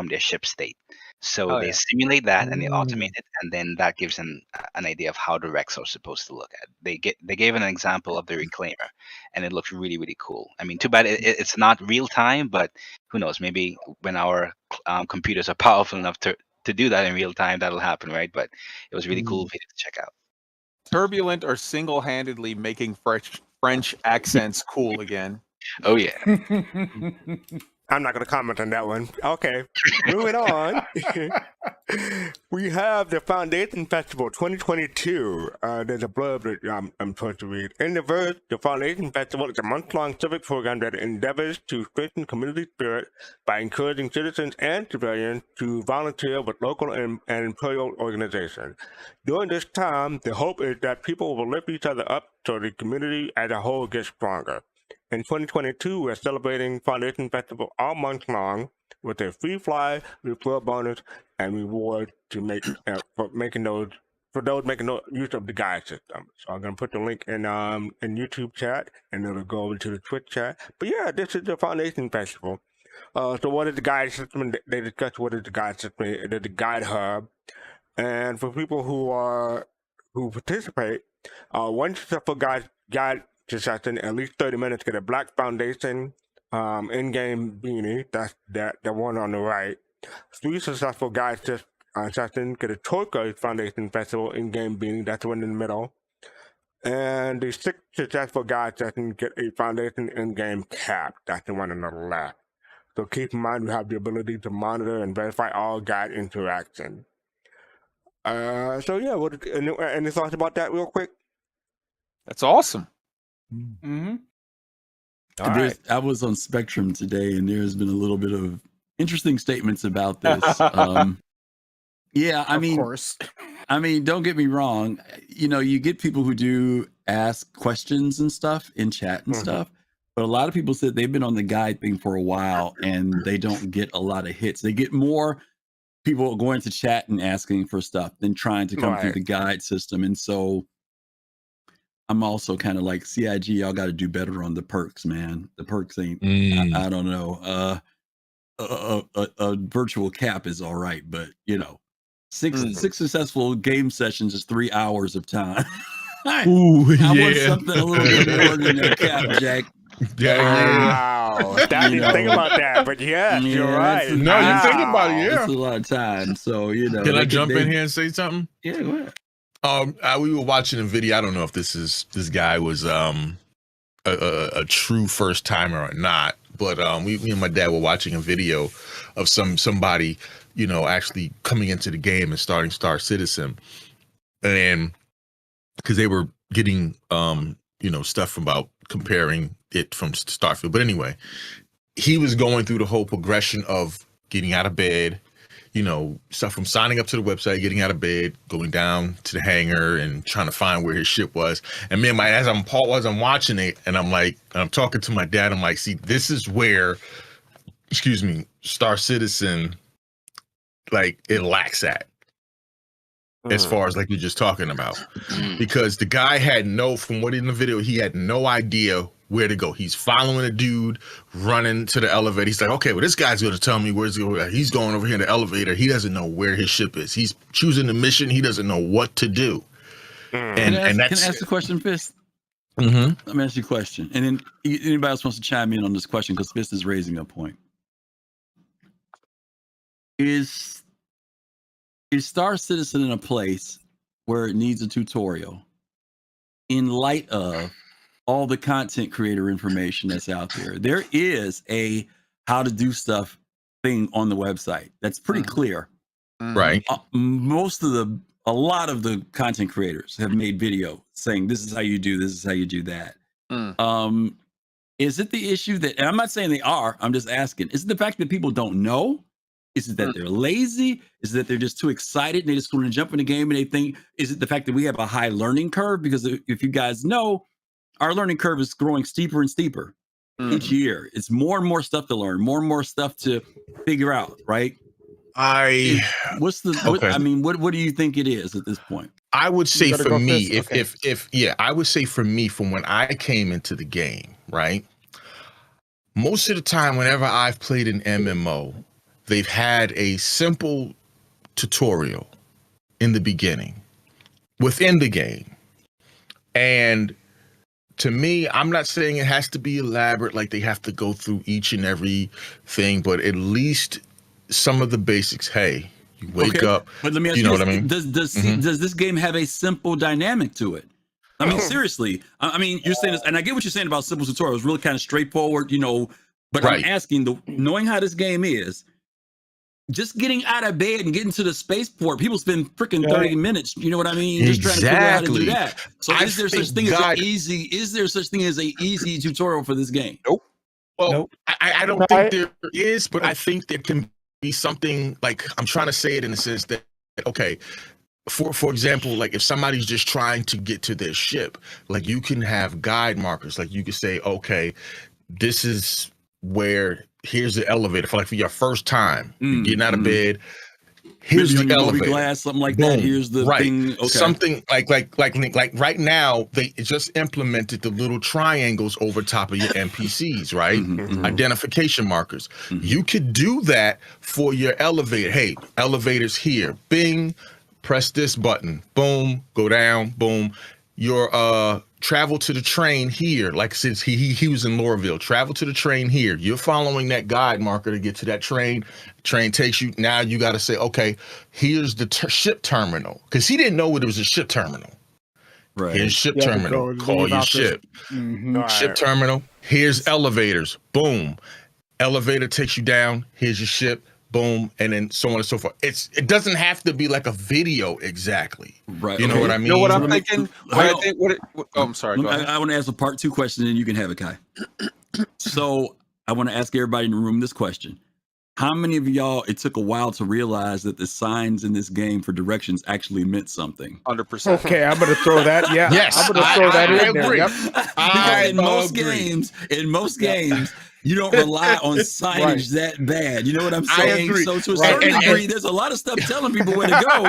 their ship state. So they simulate that and they automate it, and then that gives them an idea of how the wrecks are supposed to look at. They gave an example of the reclaimer, and it looks really, really cool. I mean, too bad it's not real time, but who knows? Maybe when our computers are powerful enough to do that in real time, that'll happen, right? But it was really cool video to check out. Turbulent are single-handedly making French accents cool again. Oh yeah. I'm not going to comment on that one. Okay, moving on. We have the Foundation Festival 2022. There's a blurb that I'm supposed to read. In the verse, the Foundation Festival is a month-long civic program that endeavors to strengthen community spirit by encouraging citizens and civilians to volunteer with local and imperial organizations. During this time, the hope is that people will lift each other up so the community as a whole gets stronger. In 2022, we're celebrating Foundation Festival all month long with a free fly, referral bonus, and reward to make for those making use of the guide system. So I'm gonna put the link in YouTube chat, and it'll go over to the Twitch chat. But yeah, this is the Foundation Festival. So what is the guide system? They discussed what is the guide system. There's the guide hub. And for people who participate, one successful guide to session, at least 30 minutes, get a Black Foundation in-game beanie. That's the one on the right. 3 successful guides to session get a Turquoise Foundation Festival in-game beanie. That's the one in the middle. And the 6 successful guide sessions get a Foundation in-game cap. That's the one on the left. So keep in mind, we have the ability to monitor and verify all guide interaction. So yeah, any thoughts about that real quick? That's awesome. Mm-hmm. All right. I was on Spectrum today, and there's been a little bit of interesting statements about this. Yeah, I mean, of course. I mean, don't get me wrong. You know, you get people who do ask questions and stuff in chat and stuff, but a lot of people said they've been on the guide thing for a while and they don't get a lot of hits. They get more people going to chat and asking for stuff than trying to come through the guide system. And so I'm also kind of like, CIG, y'all got to do better on the perks, man. The perks ain't, I don't know. A virtual cap is all right, but you know, six successful game sessions is 3 hours of time. I want something a little bit more than a cap, Jack. Wow. I didn't think about that, but you're right. No, you think about it, It's a lot of time. So, you know. Can I jump in here and say something? Yeah, go ahead. We were watching a video. I don't know if this guy was a true first timer or not, but me and my dad were watching a video of somebody, you know, actually coming into the game and starting Star Citizen, and because they were getting you know, stuff about comparing it from Starfield. But anyway, he was going through the whole progression of getting out of bed, you know, stuff from signing up to the website, getting out of bed, going down to the hangar and trying to find where his ship was. And me and as I'm watching it, and I'm talking to my dad, I'm like, see, this is where, Star Citizen, like, it lacks at. As far as like you're just talking about, because the guy from what in the video, he had no idea where to go. He's following a dude running to the elevator. He's like, okay, well, this guy's going to tell me where's going. He's going over here in the elevator. He doesn't know where his ship is. He's choosing the mission. He doesn't know what to do. Can I ask the question, Fist? Let me ask you a question, and then anybody else wants to chime in on this question because Fist is raising a point. Is Star Citizen in a place where it needs a tutorial in light of all the content creator information that's out there? There is a how to do stuff thing on the website that's pretty clear. Right. A lot of the content creators have made video saying this is how you do this is how you do that. Is it the issue that, and I'm not saying they are, I'm just asking, is it the fact that people don't know? Is it that they're lazy? Is it that they're just too excited and they just want to jump in the game and they think, is it the fact that we have a high learning curve? Because if you guys know, our learning curve is growing steeper and steeper each year. It's more and more stuff to learn, more and more stuff to figure out, right? I what do you think it is at this point? I would say for me, I would say for me, from when I came into the game, right? Most of the time, whenever I've played an MMO, they've had a simple tutorial in the beginning within the game. And to me, I'm not saying it has to be elaborate, like they have to go through each and every thing, but at least some of the basics. Hey, you wake up. But let me ask you, what I mean? Does this game have a simple dynamic to it? I mean, seriously. I mean, you're saying this, and I get what you're saying about simple tutorials, really kind of straightforward, you know, but I'm asking, knowing how this game is, just getting out of bed and getting to the spaceport, people spend freaking 30 minutes. You know what I mean? Just trying to figure out how to do that. So is there such thing as a easy tutorial for this game? Nope. Well, I don't think there is, but I think there can be something, like, I'm trying to say it in the sense that, okay, for example, like if somebody's just trying to get to their ship, like you can have guide markers. Like you could say, okay, this is where, here's the elevator for your first time you're getting out of bed. Here's the elevator, glass, something like that. Here's the thing. Okay. Something like right now they just implemented the little triangles over top of your NPCs, right? Identification markers. You could do that for your elevator. Hey, elevators here. Bing. press this button, boom, go down, boom. Your travel to the train here, like since he was in Laurelville, travel to the train here. You're following that guide marker to get to that train. Train takes you. Now you got to say, okay, here's the ship terminal, because he didn't know it was a ship terminal. Right. Here's ship terminal. Call your ship. Ship terminal. Here's elevators. Boom. Elevator takes you down. Here's your ship. Boom, and then so on and so forth. It doesn't have to be like a video exactly. Right. You know what I mean? You know what I'm thinking? I'm sorry. Go ahead. I want to ask a part 2 question, and you can have it, Kai. So I want to ask everybody in the room this question. How many of y'all, it took a while to realize that the signs in this game for directions actually meant something? 100%. Okay, I'm going to throw that. Yeah. Yes. I'm going to throw that in there. Agree. Yep. Because in most games, you don't rely on signage that bad. You know what I'm saying? Agree. So to a certain degree, there's a lot of stuff telling people where to go,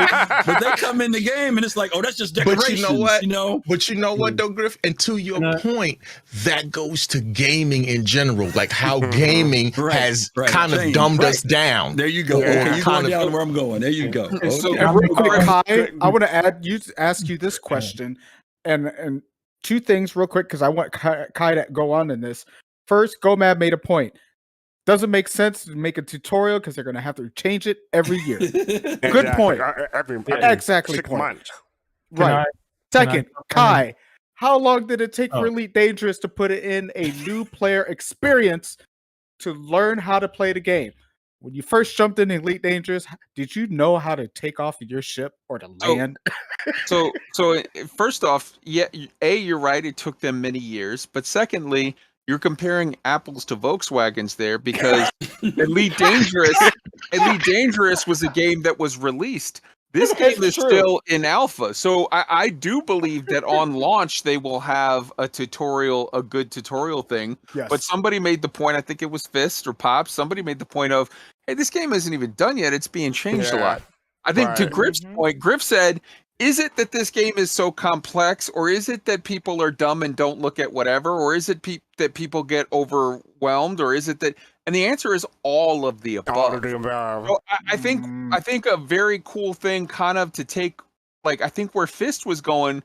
but they come in the game and it's like, oh, that's just decorations. But you know what? But you know what, though, Griff? And to your point, that goes to gaming in general, like how gaming has kind of dumbed us down. There you go. Okay, you're going down where I'm going. There you go. Okay. So, real quick, Kai, I want to ask you this question, and 2 things real quick, because I want Kai to go on in this. First, GoMab made a point. Doesn't make sense to make a tutorial because they're going to have to change it every year. Good point. Exactly. 6 months. Right. Second, Kai, how long did it take for Elite Dangerous to put it in a new player experience to learn how to play the game? When you first jumped in Elite Dangerous, did you know how to take off of your ship or to land? So first off, yeah, you're right. It took them many years. But secondly, you're comparing apples to Volkswagens there, because Elite Dangerous was a game that was released. This game is still in alpha. So I do believe that on launch they will have a good tutorial thing. Yes. But somebody made the point, I think it was Fist or Pops, somebody made the point of, hey, this game isn't even done yet. It's being changed a lot. I think to Griff's point, Griff said, is it that this game is so complex, or is it that people are dumb and don't look at whatever, or is it that people get overwhelmed, or is it that? And the answer is all of the above. All of the above. So I think a very cool thing, kind of to take, like, I think where Fist was going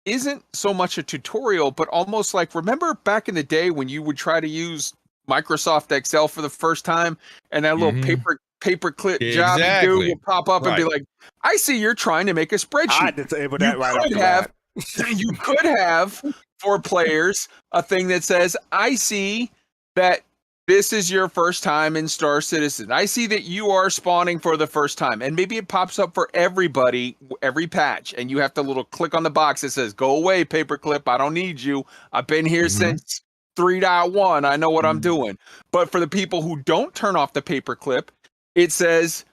isn't so much a tutorial, but almost like, remember back in the day when you would try to use Microsoft Excel for the first time, and that little paperclip job you do would pop up and be like, I see you're trying to make a spreadsheet. I disabled that right after that. You could have, for players, a thing that says, I see that this is your first time in Star Citizen. I see that you are spawning for the first time. And maybe it pops up for everybody, every patch. And you have to click on the box that says, go away, paperclip. I don't need you. I've been here since 3.1. I know what I'm doing. But for the people who don't turn off the paperclip, it says,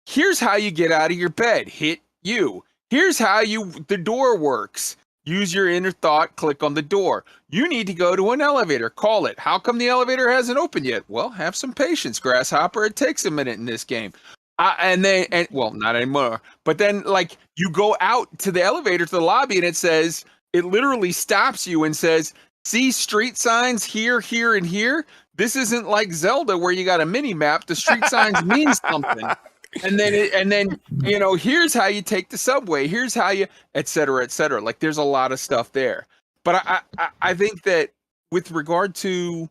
here's how you get out of your bed. Hit U. Here's how the door works. Use your inner thought, click on the door. You need to go to an elevator, call it. How come the elevator hasn't opened yet? Well, have some patience, Grasshopper. It takes a minute in this game. Well, not anymore. But then, like, you go out to the elevator, to the lobby, and it literally stops you and says, see street signs here, here, and here? This isn't like Zelda where you got a mini map. The street signs mean something. And then here's how you take the subway. Here's how you, et cetera, et cetera. Like, there's a lot of stuff there. But I think that with regard to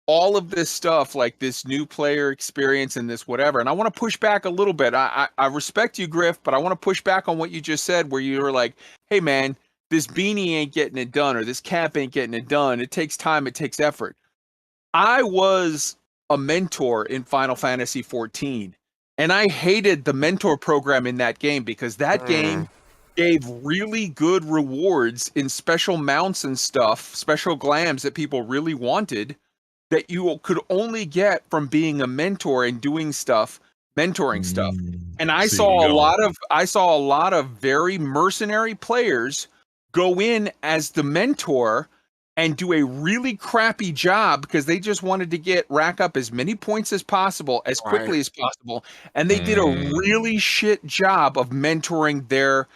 all of this stuff, like this new player experience and this whatever, and I want to push back a little bit. I respect you, Griff, but I want to push back on what you just said, where you were like, hey, man, this beanie ain't getting it done, or this cap ain't getting it done. It takes time. It takes effort. I was a mentor in Final Fantasy XIV. And I hated the mentor program in that game, because that game gave really good rewards in special mounts and stuff, special glams that people really wanted, that you could only get from being a mentor and doing stuff, mentoring stuff. And I saw a lot of very mercenary players go in as the mentor and do a really crappy job because they just wanted to rack up as many points as possible, as quickly as possible. And they did a really shit job of mentoring their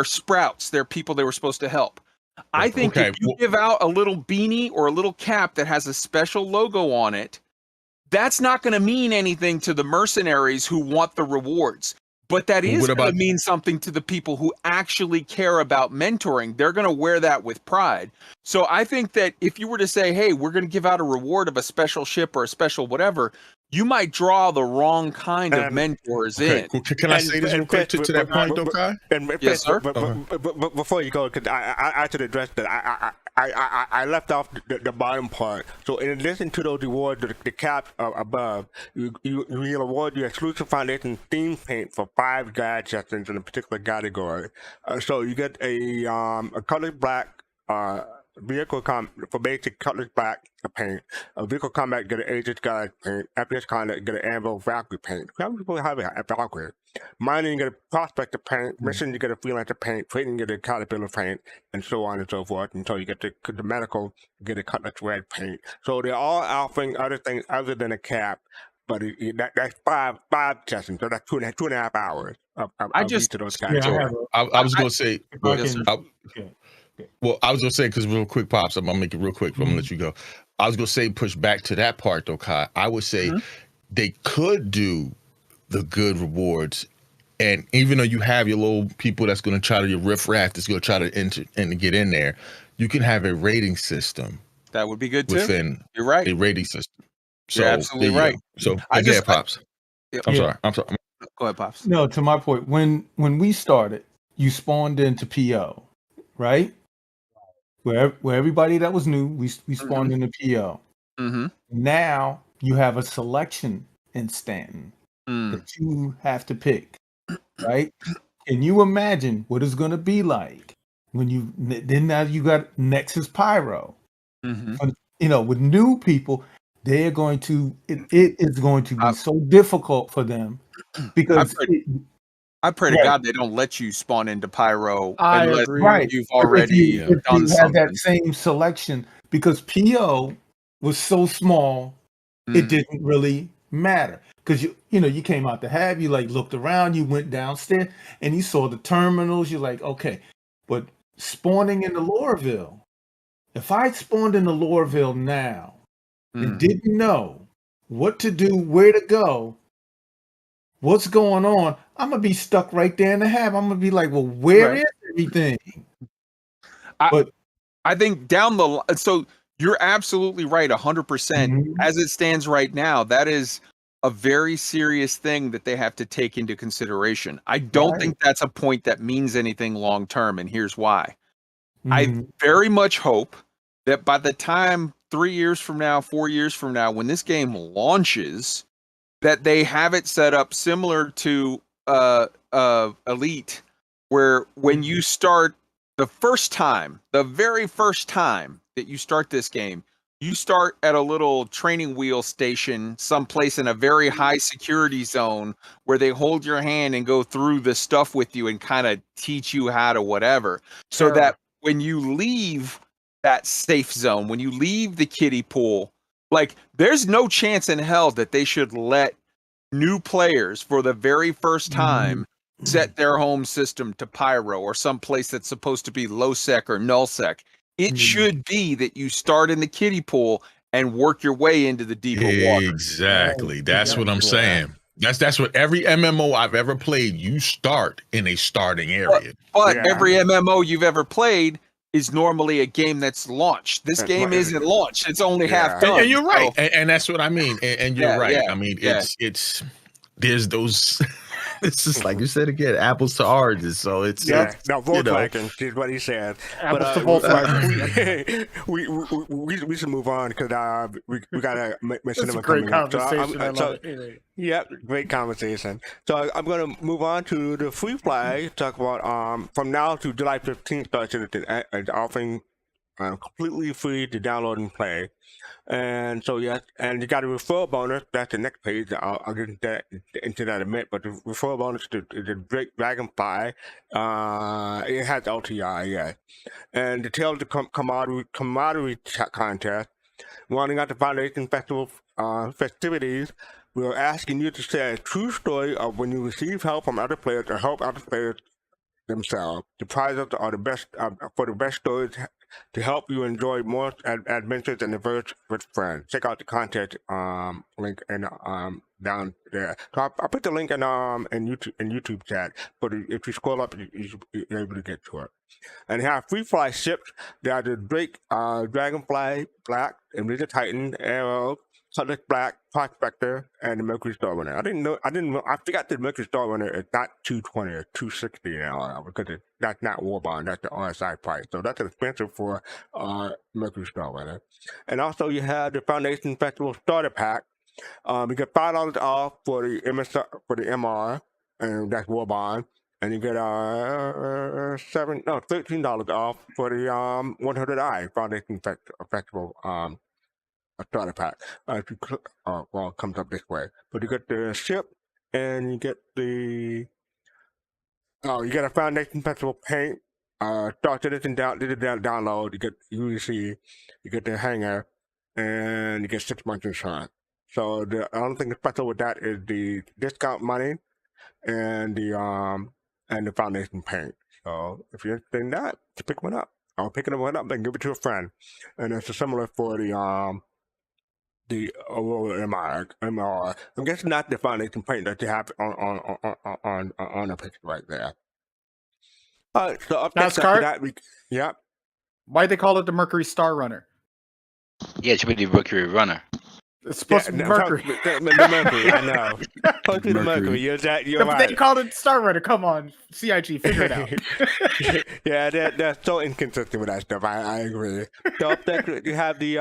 sprouts, their people they were supposed to help. I think if you give out a little beanie or a little cap that has a special logo on it, that's not going to mean anything to the mercenaries who want the rewards. But that is What going to about- mean something to the people who actually care about mentoring. They're going to wear that with pride. So I think that if you were to say, hey, we're going to give out a reward of a special ship or a special whatever, you might draw the wrong kind of mentors in. Can I say this real quick to that point, though, Kai? Yes, sir. But before you go, because I should address that. I left off the bottom part. So in addition to those rewards, the cap above, you award your exclusive foundation theme paint for 5 guide sessions in a particular category. So you get a color black vehicle for basic color black paint. Vehicle combat get an Aegis guide paint. FPS combat get an Anvil Valkyrie paint. Some people have a Valkyrie. Mining, you get a prospector paint. Mission, you get a freelancer paint. Trading, you get a caterpillar paint, and so on and so forth until you get the medical, you get a cutlass red paint. So they're all offering other things other than a cap. But that's five sessions, so that's two and a half hours of each of those guys. Yeah, I was going to say, well, I was going to say, because real quick, Pops, I'm going to make it real quick. I'm going to let you go. I was going to say, push back to that part, though, Kai. I would say they could do the good rewards. And even though you have your little people that's going to try to, your riffraff that's going to try to enter and get in there, you can have a rating system. That would be good, too. Within You're right. a rating system. So, You're absolutely right. So, Pops. I'm sorry. Go ahead, Pops. No, to my point, when we started, you spawned into PO, right? Where everybody that was new, we spawned into PO. Now you have a selection in Stanton that you have to pick, right? Can you imagine what it's going to be like when now you got Nexus Pyro? With new people, they're going to it is going to be so difficult for them because I pray to God they don't let you spawn into Pyro unless you've already done something. Had that same selection, because PO was so small, it didn't really matter. Because you came out the hab, you looked around, you went downstairs, and you saw the terminals. You're like, okay, but spawning into Lorville, if I spawned into Lorville now and didn't know what to do, where to go, what's going on, I'm gonna be stuck right there in the hab. I'm gonna be like, well, where is everything? I think down the line, so you're absolutely right, 100%. As it stands right now, that is a very serious thing that they have to take into consideration. I don't think that's a point that means anything long term, and here's why. I very much hope that by the time 3 years from now, 4 years from now, when this game launches, that they have it set up similar to Elite, where when you start the very first time that you start this game, you start at a little training wheel station someplace in a very high security zone where they hold your hand and go through the stuff with you and kind of teach you how to whatever. So that when you leave that safe zone, when you leave the kiddie pool, there's no chance in hell that they should let new players for the very first time set their home system to Pyro or someplace that's supposed to be low sec or null sec. It should be that you start in the kiddie pool and work your way into the deeper water. Exactly. That's what I'm saying. That's what every MMO I've ever played, you start in a starting area. But every MMO you've ever played is normally a game that's launched. This game isn't launched. It's only half done. And you're right. And that's what I mean. And you're right. I mean, it's there's those it's just like you said again, apples to oranges. So it's Volkswagen is what he said. Apples to Volkswagen. We should move on because we got a Machinima great coming up. conversation. Yeah, great conversation. So I'm going to move on to the free fly. Talk about from now to July 15th. It's offering completely free to download and play. And so and you got a referral bonus. That's the next page. I'll get into that in a minute. But the referral bonus is the Dragonfly. It has LTI, and the Tales of Camaraderie contest. Rounding out the Foundation Festival festivities, we're asking you to share a true story of when you receive help from other players or help other players themselves. The prizes are the best for the best stories to help you enjoy more adventures and adventures with friends. Check out the content link and down there. So I'll put the link in YouTube chat. But if you scroll up, you're able to get to it. And they have free fly ships. They are the Drake, Dragonfly Black, Ninja Titan, Arrow, Subject Black, Prospector, and the Mercury Star Runner. I forgot the Mercury Star Runner is not 220 or 260 now because that's not Warbond, that's the RSI price. So that's expensive for Mercury Star Runner. And also you have the Foundation Festival Starter Pack. You get $5 off for the MR, and that's Warbond. And you get $13 off for the 100i Foundation Festival starter pack. If you click, it comes up this way. But you get the ship, and you get you get a Foundation Festival paint. Start edition download. You get UEC. You get the hanger, and you get 6 months insurance. So the only thing special with that is the discount money and the Foundation paint. So if you're interested in that, just pick one up. I'll pick one up and give it to a friend. And it's similar for the Aurora MR. I'm guessing not the Foundation paint that you have on the picture right there. All right, so up next after that, yeah. Why they call it the Mercury Star Runner? Yeah, it should be the Mercury Runner. It's supposed to be Mercury. The Mercury, I know. Supposed to be the Mercury. You're right. They called it Star Runner. Come on, CIG, figure it out. Yeah, they're so inconsistent with that stuff. I agree. So up there, you have the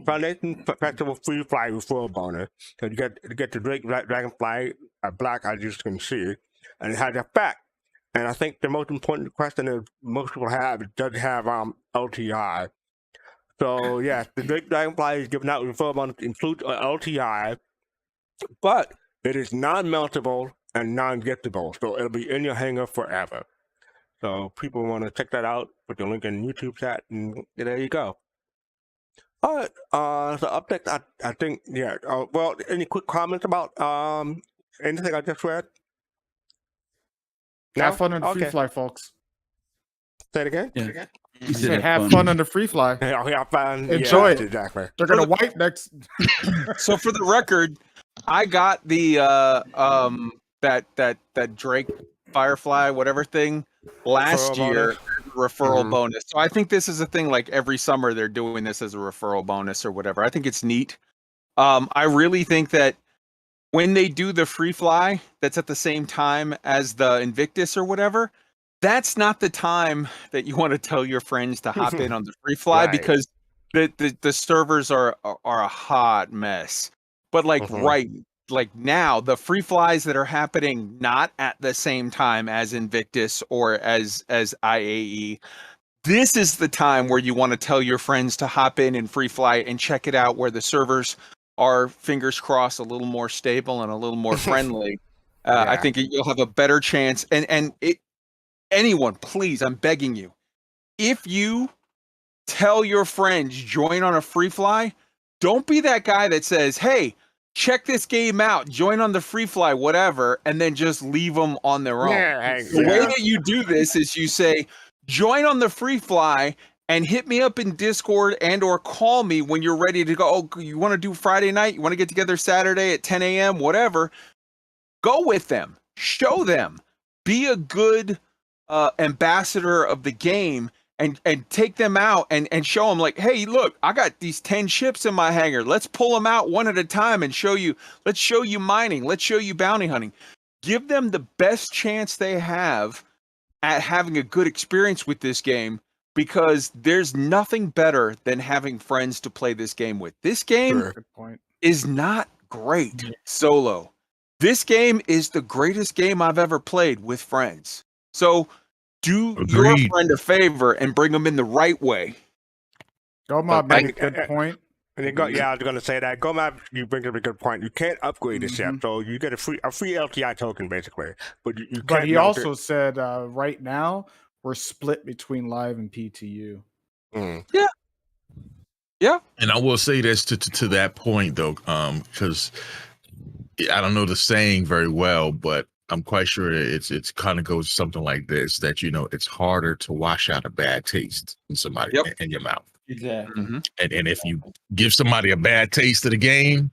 Foundation Festival Free Fly referral bonus. So you get the Drake Dragonfly Black, as you can see, and it has a fact. And I think the most important question that most people have is, does it have LTI? So yes, the Drake Dragonfly is giving out referral bonus includes LTI, but it is non-meltable and non-giftable, so it'll be in your hanger forever. So people want to check that out, put the link in the YouTube chat, and there you go. All right, so up next, I think, yeah, well, any quick comments about anything I just read? Have fun on the free fly, folks. Say it again? Yeah. You said have fun on the free fly. Have fun. Enjoy it. Exactly. They're gonna wipe next. So for the record, I got the that Drake Firefly whatever thing last year referral bonus. So I think this is a thing like every summer they're doing this as a referral bonus or whatever. I think it's neat. I really think that when they do the free fly that's at the same time as the Invictus or whatever, that's not the time that you want to tell your friends to hop in on the free fly because the servers are a hot mess. But like like now, the free flies that are happening not at the same time as Invictus or as IAE, this is the time where you want to tell your friends to hop in and free fly and check it out, where the servers are, fingers crossed, a little more stable and a little more friendly. I think you'll have a better chance. And anyone, please, I'm begging you, if you tell your friends join on a free fly, don't be that guy that says, hey, check this game out, join on the free fly, whatever, and then just leave them on their own. The way that you do this is you say, join on the free fly and hit me up in Discord and or call me when you're ready to go. Oh, you want to do Friday night? You want to get together Saturday at 10 a.m., whatever. Go with them. Show them. Be a good ambassador of the game and take them out and show them like, hey, look, I got these 10 ships in my hangar. Let's pull them out one at a time and show you. Let's show you mining. Let's show you bounty hunting. Give them the best chance they have at having a good experience with this game, because there's nothing better than having friends to play this game with. This game is not great solo. This game is the greatest game I've ever played with friends. So do your friend a favor and bring them in the right way. Gomab made a good point. And I was going to say that. Gomab, you bring up a good point. You can't upgrade this yet, so you get a free LTI token, basically. But you can't. But he also said right now we're split between live and PTU. Yeah. Yeah. And I will say this to that point, though, because I don't know the saying very well, but I'm quite sure it's kind of goes something like this, that, it's harder to wash out a bad taste in somebody in your mouth. Exactly. And if you give somebody a bad taste of the game,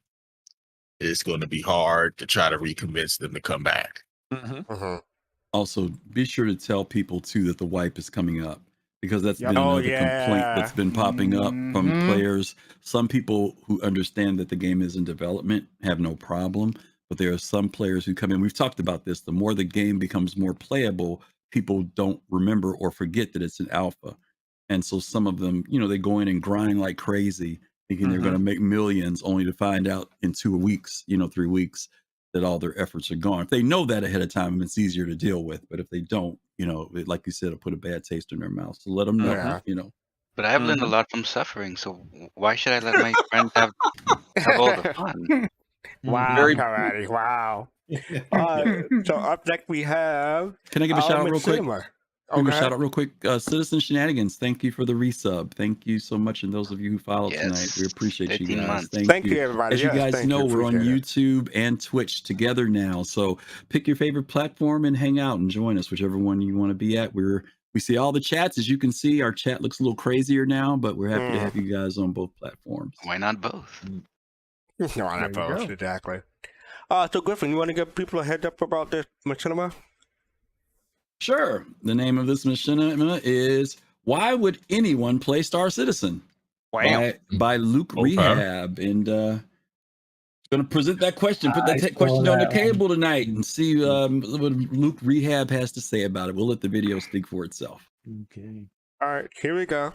it's going to be hard to try to reconvince them to come back. Also, be sure to tell people too that the wipe is coming up, because that's been another complaint that's been popping up from players. Some people who understand that the game is in development have no problem, but there are some players who come in. We've talked about this. The more the game becomes more playable, people don't remember or forget that it's an alpha. And so some of them, they go in and grind like crazy, thinking they're going to make millions, only to find out in 2 weeks, 3 weeks, that all their efforts are gone. If they know that ahead of time, it's easier to deal with. But if they don't, like you said, it'll put a bad taste in their mouth. So let them know, But I've learned a lot from suffering, so why should I let my friends have all the fun? Wow, Karate, wow. So up next we have... Can I give a shout out real quick? Okay. Shout out real quick. Citizen Shenanigans, thank you for the resub. Thank you so much. And those of you who followed tonight, we appreciate you guys. Thank you, everybody. As you guys know, we're on YouTube and Twitch together now. So pick your favorite platform and hang out and join us, whichever one you want to be at. We see all the chats. As you can see, our chat looks a little crazier now, but we're happy to have you guys on both platforms. Why not both? Why not both? Exactly. So Griffin, you want to give people a heads up about this Machinima? Sure. The name of this Machinima is Why Would Anyone Play Star Citizen? By Luke Rehab. And going to present that question, put that question on the table tonight and see what Luke Rehab has to say about it. We'll let the video speak for itself. Okay. All right, here we go.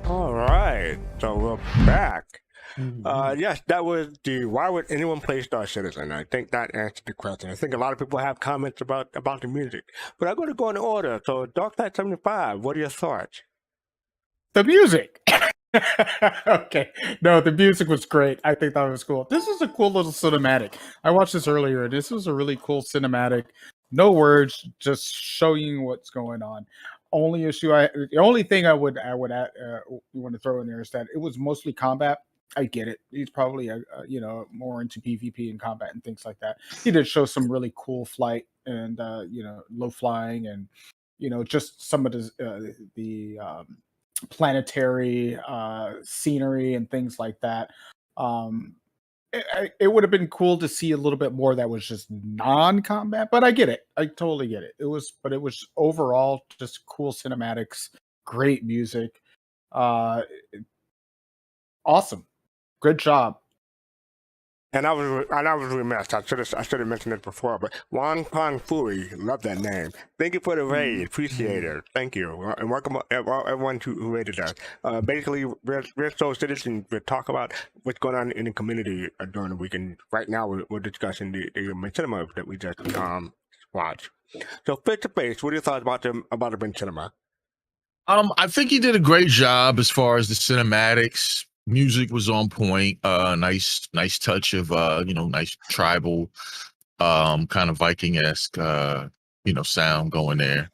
All right, so we're back. Yes, that was the why would anyone play Star Citizen? I think that answered the question. I think a lot of people have comments about the music, but I'm going to go in order. So, Dark Knight 75, what are your thoughts? The music. Okay, no, the music was great. I think that was cool. This is a cool little cinematic. I watched this earlier, and this was a really cool cinematic. No words, just showing what's going on. The only thing I would add, want to throw in there is that it was mostly combat. I get it. He's probably more into PvP and combat and things like that. He did show some really cool flight and low flying and just some of the planetary scenery and things like that. It would have been cool to see a little bit more that was just non-combat, but I get it. I totally get it. It was overall just cool cinematics, great music, awesome, good job. And I was remiss. I should have mentioned it before, but Wong Kong Fui, love that name. Thank you for the raid, appreciate it. Thank you, and welcome everyone who raided us. Basically, we're so citizens. We talk about what's going on in the community during the weekend. Right now, we're discussing the Machinima that we just watched. So, face to face, what are your thoughts about the Machinima? I think he did a great job as far as the cinematics. Music was on point. Nice touch of nice tribal, kind of Viking-esque, sound going there.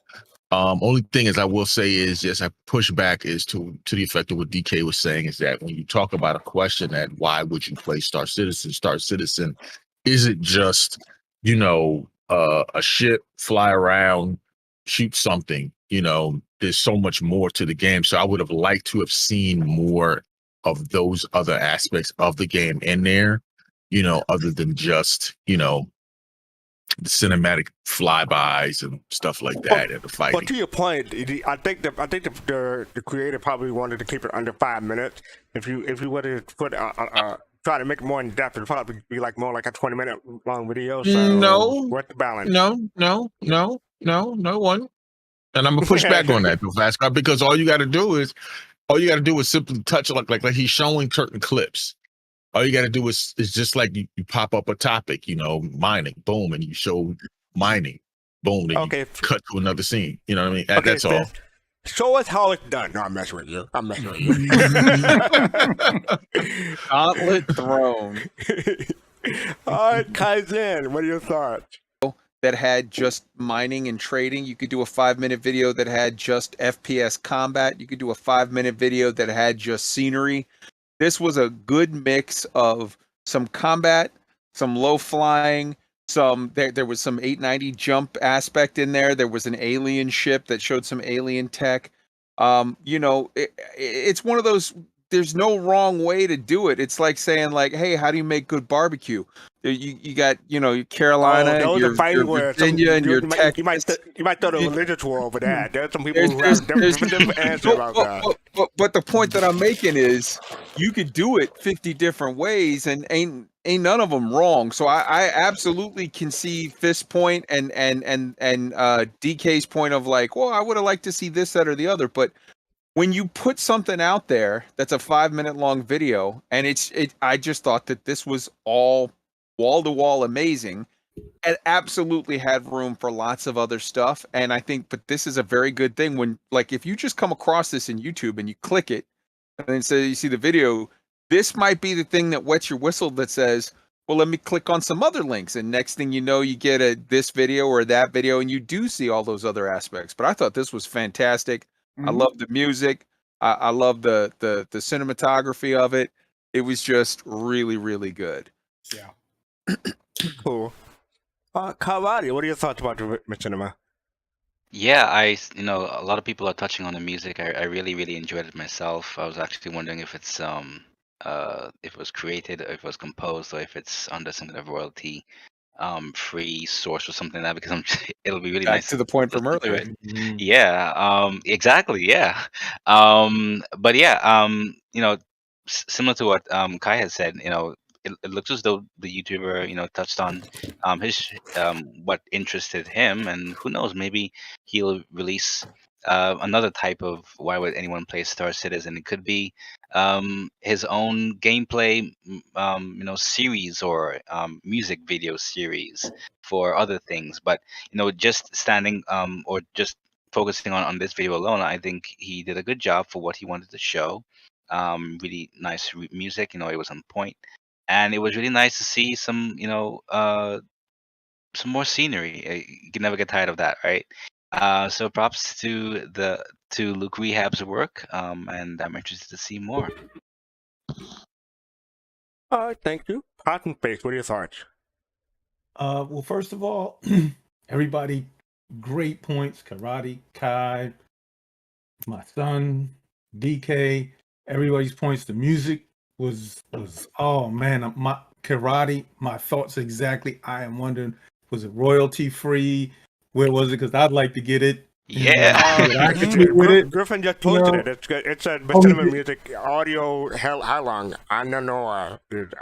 Only thing is I will say is, yes, I push back is to the effect of what DK was saying, is that when you talk about a question that why would you play Star Citizen, is it just, a ship, fly around, shoot something? There's so much more to the game. So I would have liked to have seen more of those other aspects of the game in there, other than just, the cinematic flybys and stuff like that at the fighting. But to your point, I think the creator probably wanted to keep it under 5 minutes. If you were to put try to make it more in depth, it'd probably be more like a 20-minute long video. So no, what's the balance? No one. And I'm gonna push back on that, fastcart, because all you got to do is simply touch like he's showing certain clips. All you got to do is just like you pop up a topic, mining, boom, and you show mining, boom, then you cut to another scene. You know what I mean? That's all. Show us how it's done. No, I'm messing with you. Gauntlet thrown. All right, Kaizen, what are your thoughts? That had just mining and trading. You could do a 5-minute video that had just FPS combat. You could do a 5-minute video that had just scenery. This was a good mix of some combat, some low flying, there was some 890 jump aspect in there. There was an alien ship that showed some alien tech. It's one of those there's no wrong way to do it. It's like saying like, hey, how do you make good barbecue? You got, you know, Carolina, those your are fighting where Virginia, and your Texas. You might throw the religious war over that. There's some people who have different answers about that. But the point that I'm making is, you could do it 50 different ways, and ain't none of them wrong. So I absolutely can see Fist's point and DK's point of like, well, I would have liked to see this, that, or the other. But when you put something out there that's a 5-minute long video, and I just thought that this was all wall to wall amazing. It absolutely had room for lots of other stuff, and I think, but this is a very good thing when, like, if you just come across this in YouTube and you click it, and then say you see the video, this might be the thing that wets your whistle that says, well, let me click on some other links, and next thing you know, you get this video or that video, and you do see all those other aspects. But I thought this was fantastic. I love the music. I love the cinematography of it. It was just really, really good. Yeah. Cool. Kawadi, what are your thoughts about Machinima? Yeah, a lot of people are touching on the music. I really, really enjoyed it myself. I was actually wondering if it's if it was created, or if it was composed, or if it's under some kind of royalty free source or something like that, because it'll be really Back nice to the point from listen to earlier. it. Yeah, exactly, yeah. But yeah, similar to what Kai has said, it looks as though the YouTuber, touched on his what interested him, and who knows, maybe he'll release another type of why would anyone play Star Citizen. It could be his own gameplay series, or music video series for other things. But just standing or just focusing on this video alone, I think he did a good job for what he wanted to show. Really nice music, it was on point. And it was really nice to see some more scenery. You can never get tired of that, right? So props to Luke Rehab's work, and I'm interested to see more. All right, thank you. Cotton Face, what are your thoughts? Well, first of all, everybody, great points. Karate, Kai, my son, DK, everybody's points. The music was oh man, my Karate, my thoughts exactly. I am wondering, was it royalty free? Where was it? Because I'd like to get it. Yeah. Griffin just posted it. It's a Machinima music audio. How long? I don't know. I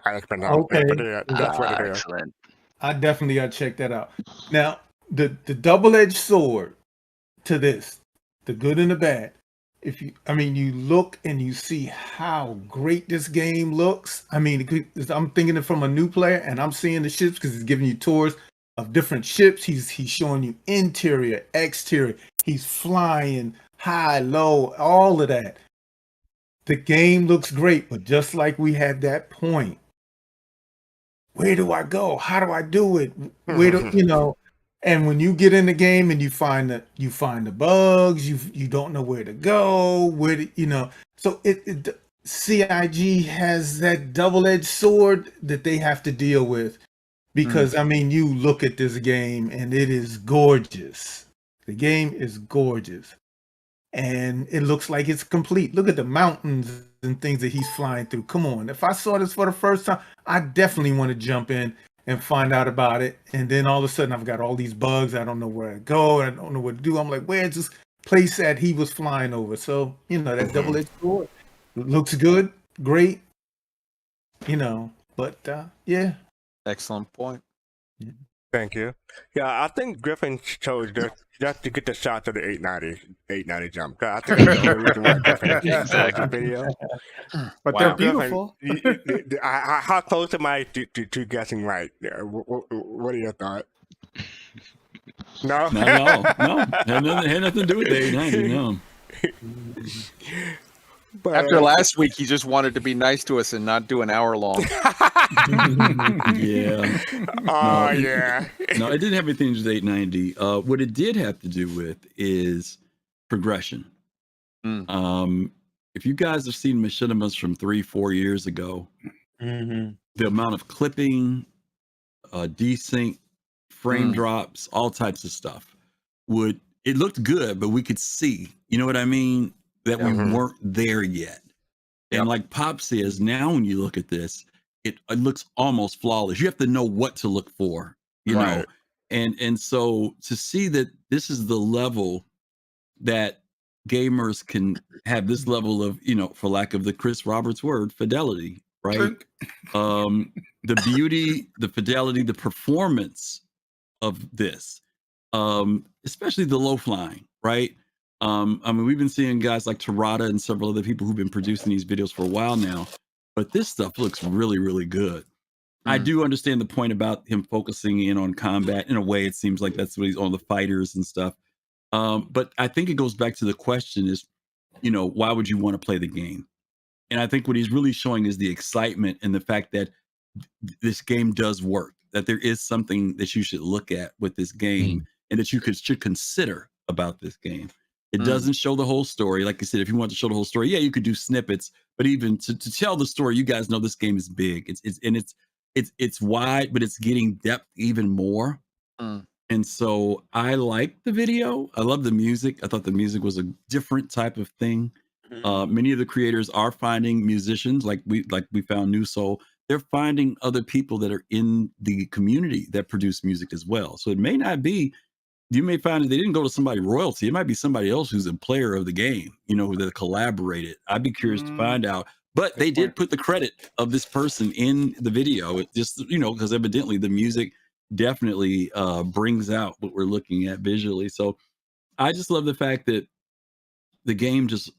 expect okay. That's what it is. Excellent. I definitely gotta check that out. Now, the double-edged sword to this, the good and the bad. You look and you see how great this game looks. I'm thinking it from a new player, and I'm seeing the ships because he's giving you tours of different ships. He's showing you interior, exterior. He's flying high, low, all of that. The game looks great, but just like we had that point, where do I go? How do I do it? Where do And when you get in the game and you find the bugs, you don't know where to go, So CIG has that double-edged sword that they have to deal with, because you look at this game and it is gorgeous. The game is gorgeous, and it looks like it's complete. Look at the mountains and things that he's flying through. Come on, if I saw this for the first time, I definitely want to jump in and find out about it. And then all of a sudden I've got all these bugs. I don't know where to go. I don't know what to do. I'm like, where's this place that he was flying over? So, that double-edged sword looks good, great, but yeah. Excellent point. Thank you. Yeah, I think Griffin chose just to get the shots of the 890 jump. I think that's the only reason why Griffin chose the video. But they're beautiful. How close am I to guessing right? What are your thoughts? No? No. Had nothing to do with the 890, no. But after last week, he just wanted to be nice to us and not do an hour long. Yeah. Oh, yeah. No, it didn't have anything to do with 890. What it did have to do with is progression. If you guys have seen Machinimas from 3-4 years ago, the amount of clipping, desync, frame drops, all types of stuff, it looked good, but we could see, you know what I mean? That we weren't there yet. And like Pop says, now when you look at this, it looks almost flawless. You have to know what to look for, you know. And so to see that this is the level that gamers can have this level of, you know, for lack of the Chris Roberts word, fidelity, right? The beauty, the fidelity, the performance of this, especially the low flying, right? I mean, we've been seeing guys like Tarada and several other people who've been producing these videos for a while now, but this stuff looks really, really good. I do understand the point about him focusing in on combat. In a way, it seems like that's what he's on, the fighters and stuff. But I think it goes back to the question is, you know, why would you want to play the game? And I think what he's really showing is the excitement and the fact that this game does work, that there is something that you should look at with this game and that you should consider about this game. It doesn't show the whole story. Like I said, if you want to show the whole story, yeah, you could do snippets, but even to tell the story, you guys know this game is big. It's wide, but it's getting depth even more. And so I like the video. I love the music. I thought the music was a different type of thing. Many of the creators are finding musicians, like we found New Soul. They're finding other people that are in the community that produce music as well. So it may not be, you may find that they didn't go to somebody royalty. It might be somebody else who's a player of the game, you know, that collaborated. I'd be curious to find out. But they did put the credit of this person in the video. It just, you know, because evidently the music definitely brings out what we're looking at visually. So I just love the fact that the game just,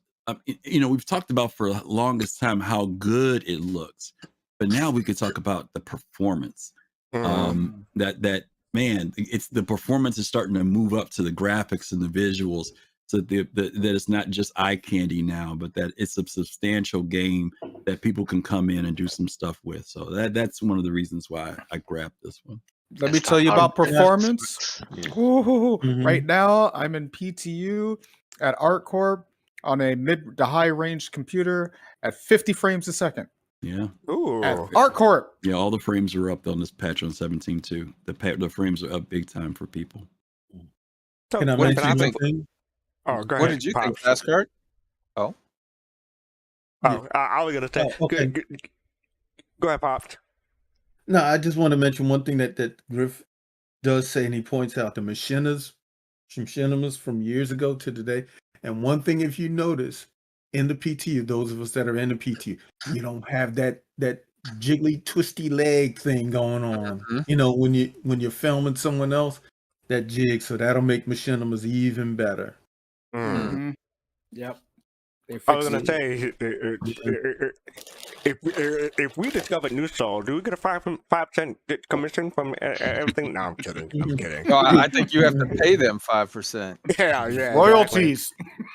you know, we've talked about for the longest time how good it looks, but now we could talk about the performance. That man, it's the performance is starting to move up to the graphics and the visuals, so that it's not just eye candy now, but that it's a substantial game that people can come in and do some stuff with. So that's one of the reasons why I grabbed this one. Let me tell you about performance. Right now, I'm in PTU at ArtCorp on a mid to high range computer at 50 frames a second. Yeah. At ArtCorp. Yeah, all the frames are up on this patch on 17 too. The frames are up big time for people. So Can I what mention happened? something? Oh, go What ahead. did you think, Pops. Fastcart? Oh, I was gonna say. Okay. Go ahead, Pops. No, I just want to mention one thing that Griff does say, and he points out the machinimas from years ago to today. And one thing, if you notice, in the PTU, those of us that are in the PTU, you don't have that jiggly, twisty leg thing going on. You know, when you're filming someone else, that jig. So that'll make machinimas even better. Yep. I was gonna say, if we discovered New Soul, do we get a 5% commission from everything? No, I'm kidding. I'm kidding. no, I think you have to pay them 5%. Yeah. Royalties.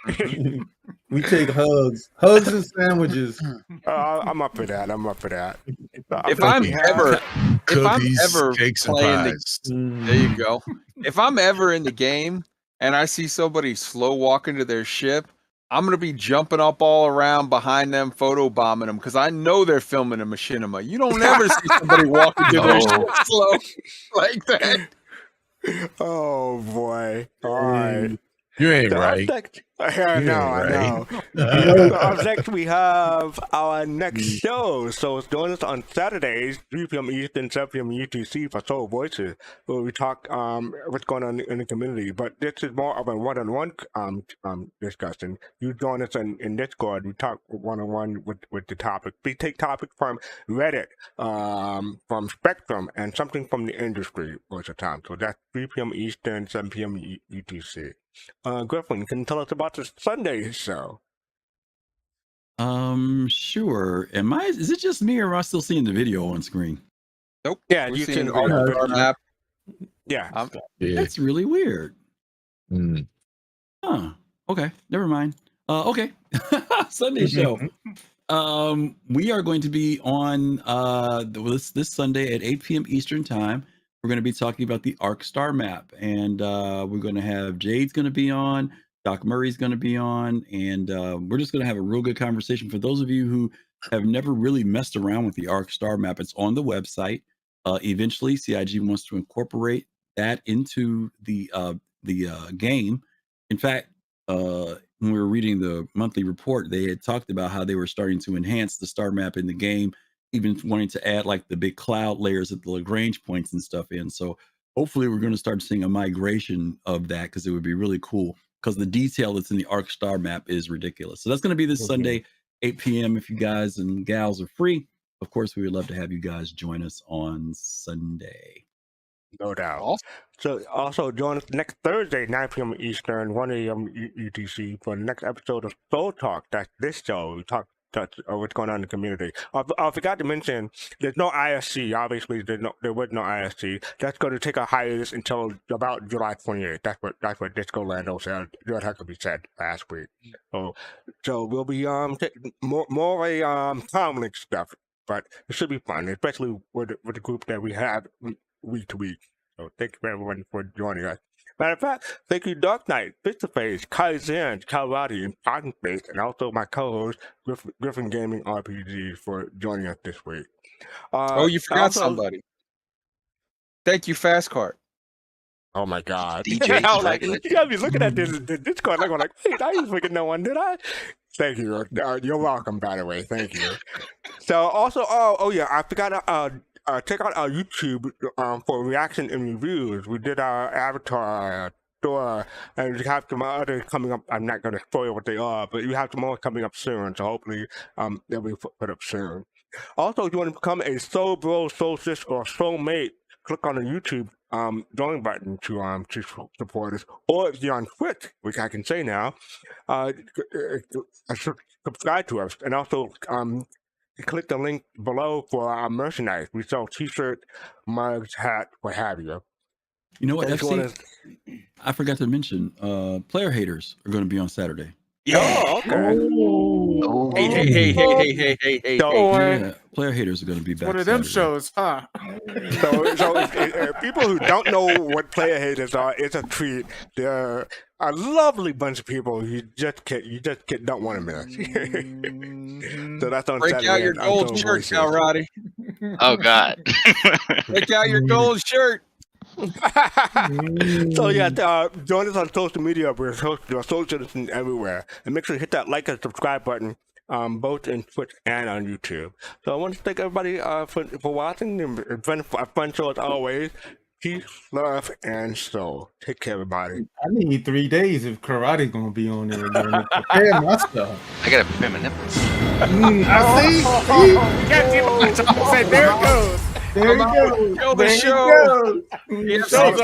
Exactly. We take hugs and sandwiches. I'm up for that. If I'm ever cakes, playing and pies. there you go. If I'm ever in the game and I see somebody slow walk into their ship, I'm gonna be jumping up all around behind them, photo bombing them, because I know they're filming a machinima. You don't ever see somebody walk into their ship slow like that. Oh boy! All right. You ain't So right. I know. Up next, we have our next show. So join us on Saturdays, 3 p.m. Eastern, 7 p.m. UTC for Soul Voices, where we talk what's going on in the community. But this is more of a one-on-one discussion. You join us in Discord. We talk one-on-one with the topic. We take topics from Reddit, from Spectrum, and something from the industry most of the time. So that's 3 p.m. Eastern, 7 p.m. UTC. Griffin, can you tell us about the Sunday show? Sure. Is it just me or am I still seeing the video on screen? Nope. Yeah, We're you seeing can. our map. Yeah. That's really weird. Huh. Okay. Never mind. Okay. Sunday show. We are going to be on this Sunday at 8 p.m. Eastern time. We're going to be talking about the Arc Star map, and we're going to have Jade's going to be on, Doc Murray's going to be on, and we're just going to have a real good conversation. For those of you who have never really messed around with the Arc Star map, it's on the website. Eventually, CIG wants to incorporate that into the game. In fact, when we were reading the monthly report, they had talked about how they were starting to enhance the star map in the game, even wanting to add like the big cloud layers at the Lagrange points and stuff in. So hopefully we're going to start seeing a migration of that, because it would be really cool, because the detail that's in the Arc star map is ridiculous. So that's going to be this Sunday, 8 p.m. If you guys and gals are free. Of course, we would love to have you guys join us on Sunday. No doubt. So also join us next Thursday, 9 p.m. Eastern, 1 a.m. UTC for the next episode of Soul Talk. That's this show. We talk what's going on in the community. I forgot to mention, there's no ISC. Obviously, there was no ISC. That's going to take a hiatus until about July 28th. That's what Disco Lando said. That had to be said last week. So we'll be taking more comedy stuff, but it should be fun, especially with the group that we have week to week. So thank you everyone for joining us. Matter of fact, thank you Dark Knight, Face, Kaizen, Kalrati, and Space, and also my co-host Griffin Gaming RPG for joining us this week. You forgot somebody. Thank you, Fastcart. Oh my God! DJ, I was like, you gotta be looking at this Discord. I'm like, wait, I didn't freaking know one, did I? Thank you. You're welcome, by the way. Thank you. So also, I forgot check out our YouTube for reaction and reviews. We did our Avatar tour, and we have some other coming up. I'm not going to spoil what they are, but you have some more coming up soon. So hopefully, they'll be put up soon. Also, if you want to become a Soul Bro, Soul Sis, or Soul Mate, click on the YouTube join button to support us. Or if you're on Twitch, which I can say now, subscribe to us, and also click the link below for our merchandise. We sell t-shirt, mugs, hats, what have you. You know what, FC? I forgot to mention, Player Haters are going to be on Saturday. Yeah. Oh, okay. Hey. Yeah, Player Haters are going to be back. One of them shows, huh? So people who don't know what Player Haters are, it's a treat. They're a lovely bunch of people you just don't want to miss. So that's on Break Saturday. out your gold shirt, Kalrati. Oh God. Break out your gold shirt. So yeah, join us on social media. We're social citizens everywhere, and make sure to hit that like and subscribe button, both in Twitch and on YouTube. So I want to thank everybody for watching. It's been a fun show as always. Peace, love, and soul. Take care, everybody. I need 3 days if Karate gonna be on there again. Prepare my stuff. I gotta prepare my nipples. I see. There it goes. There it goes. Kill the show. There it goes.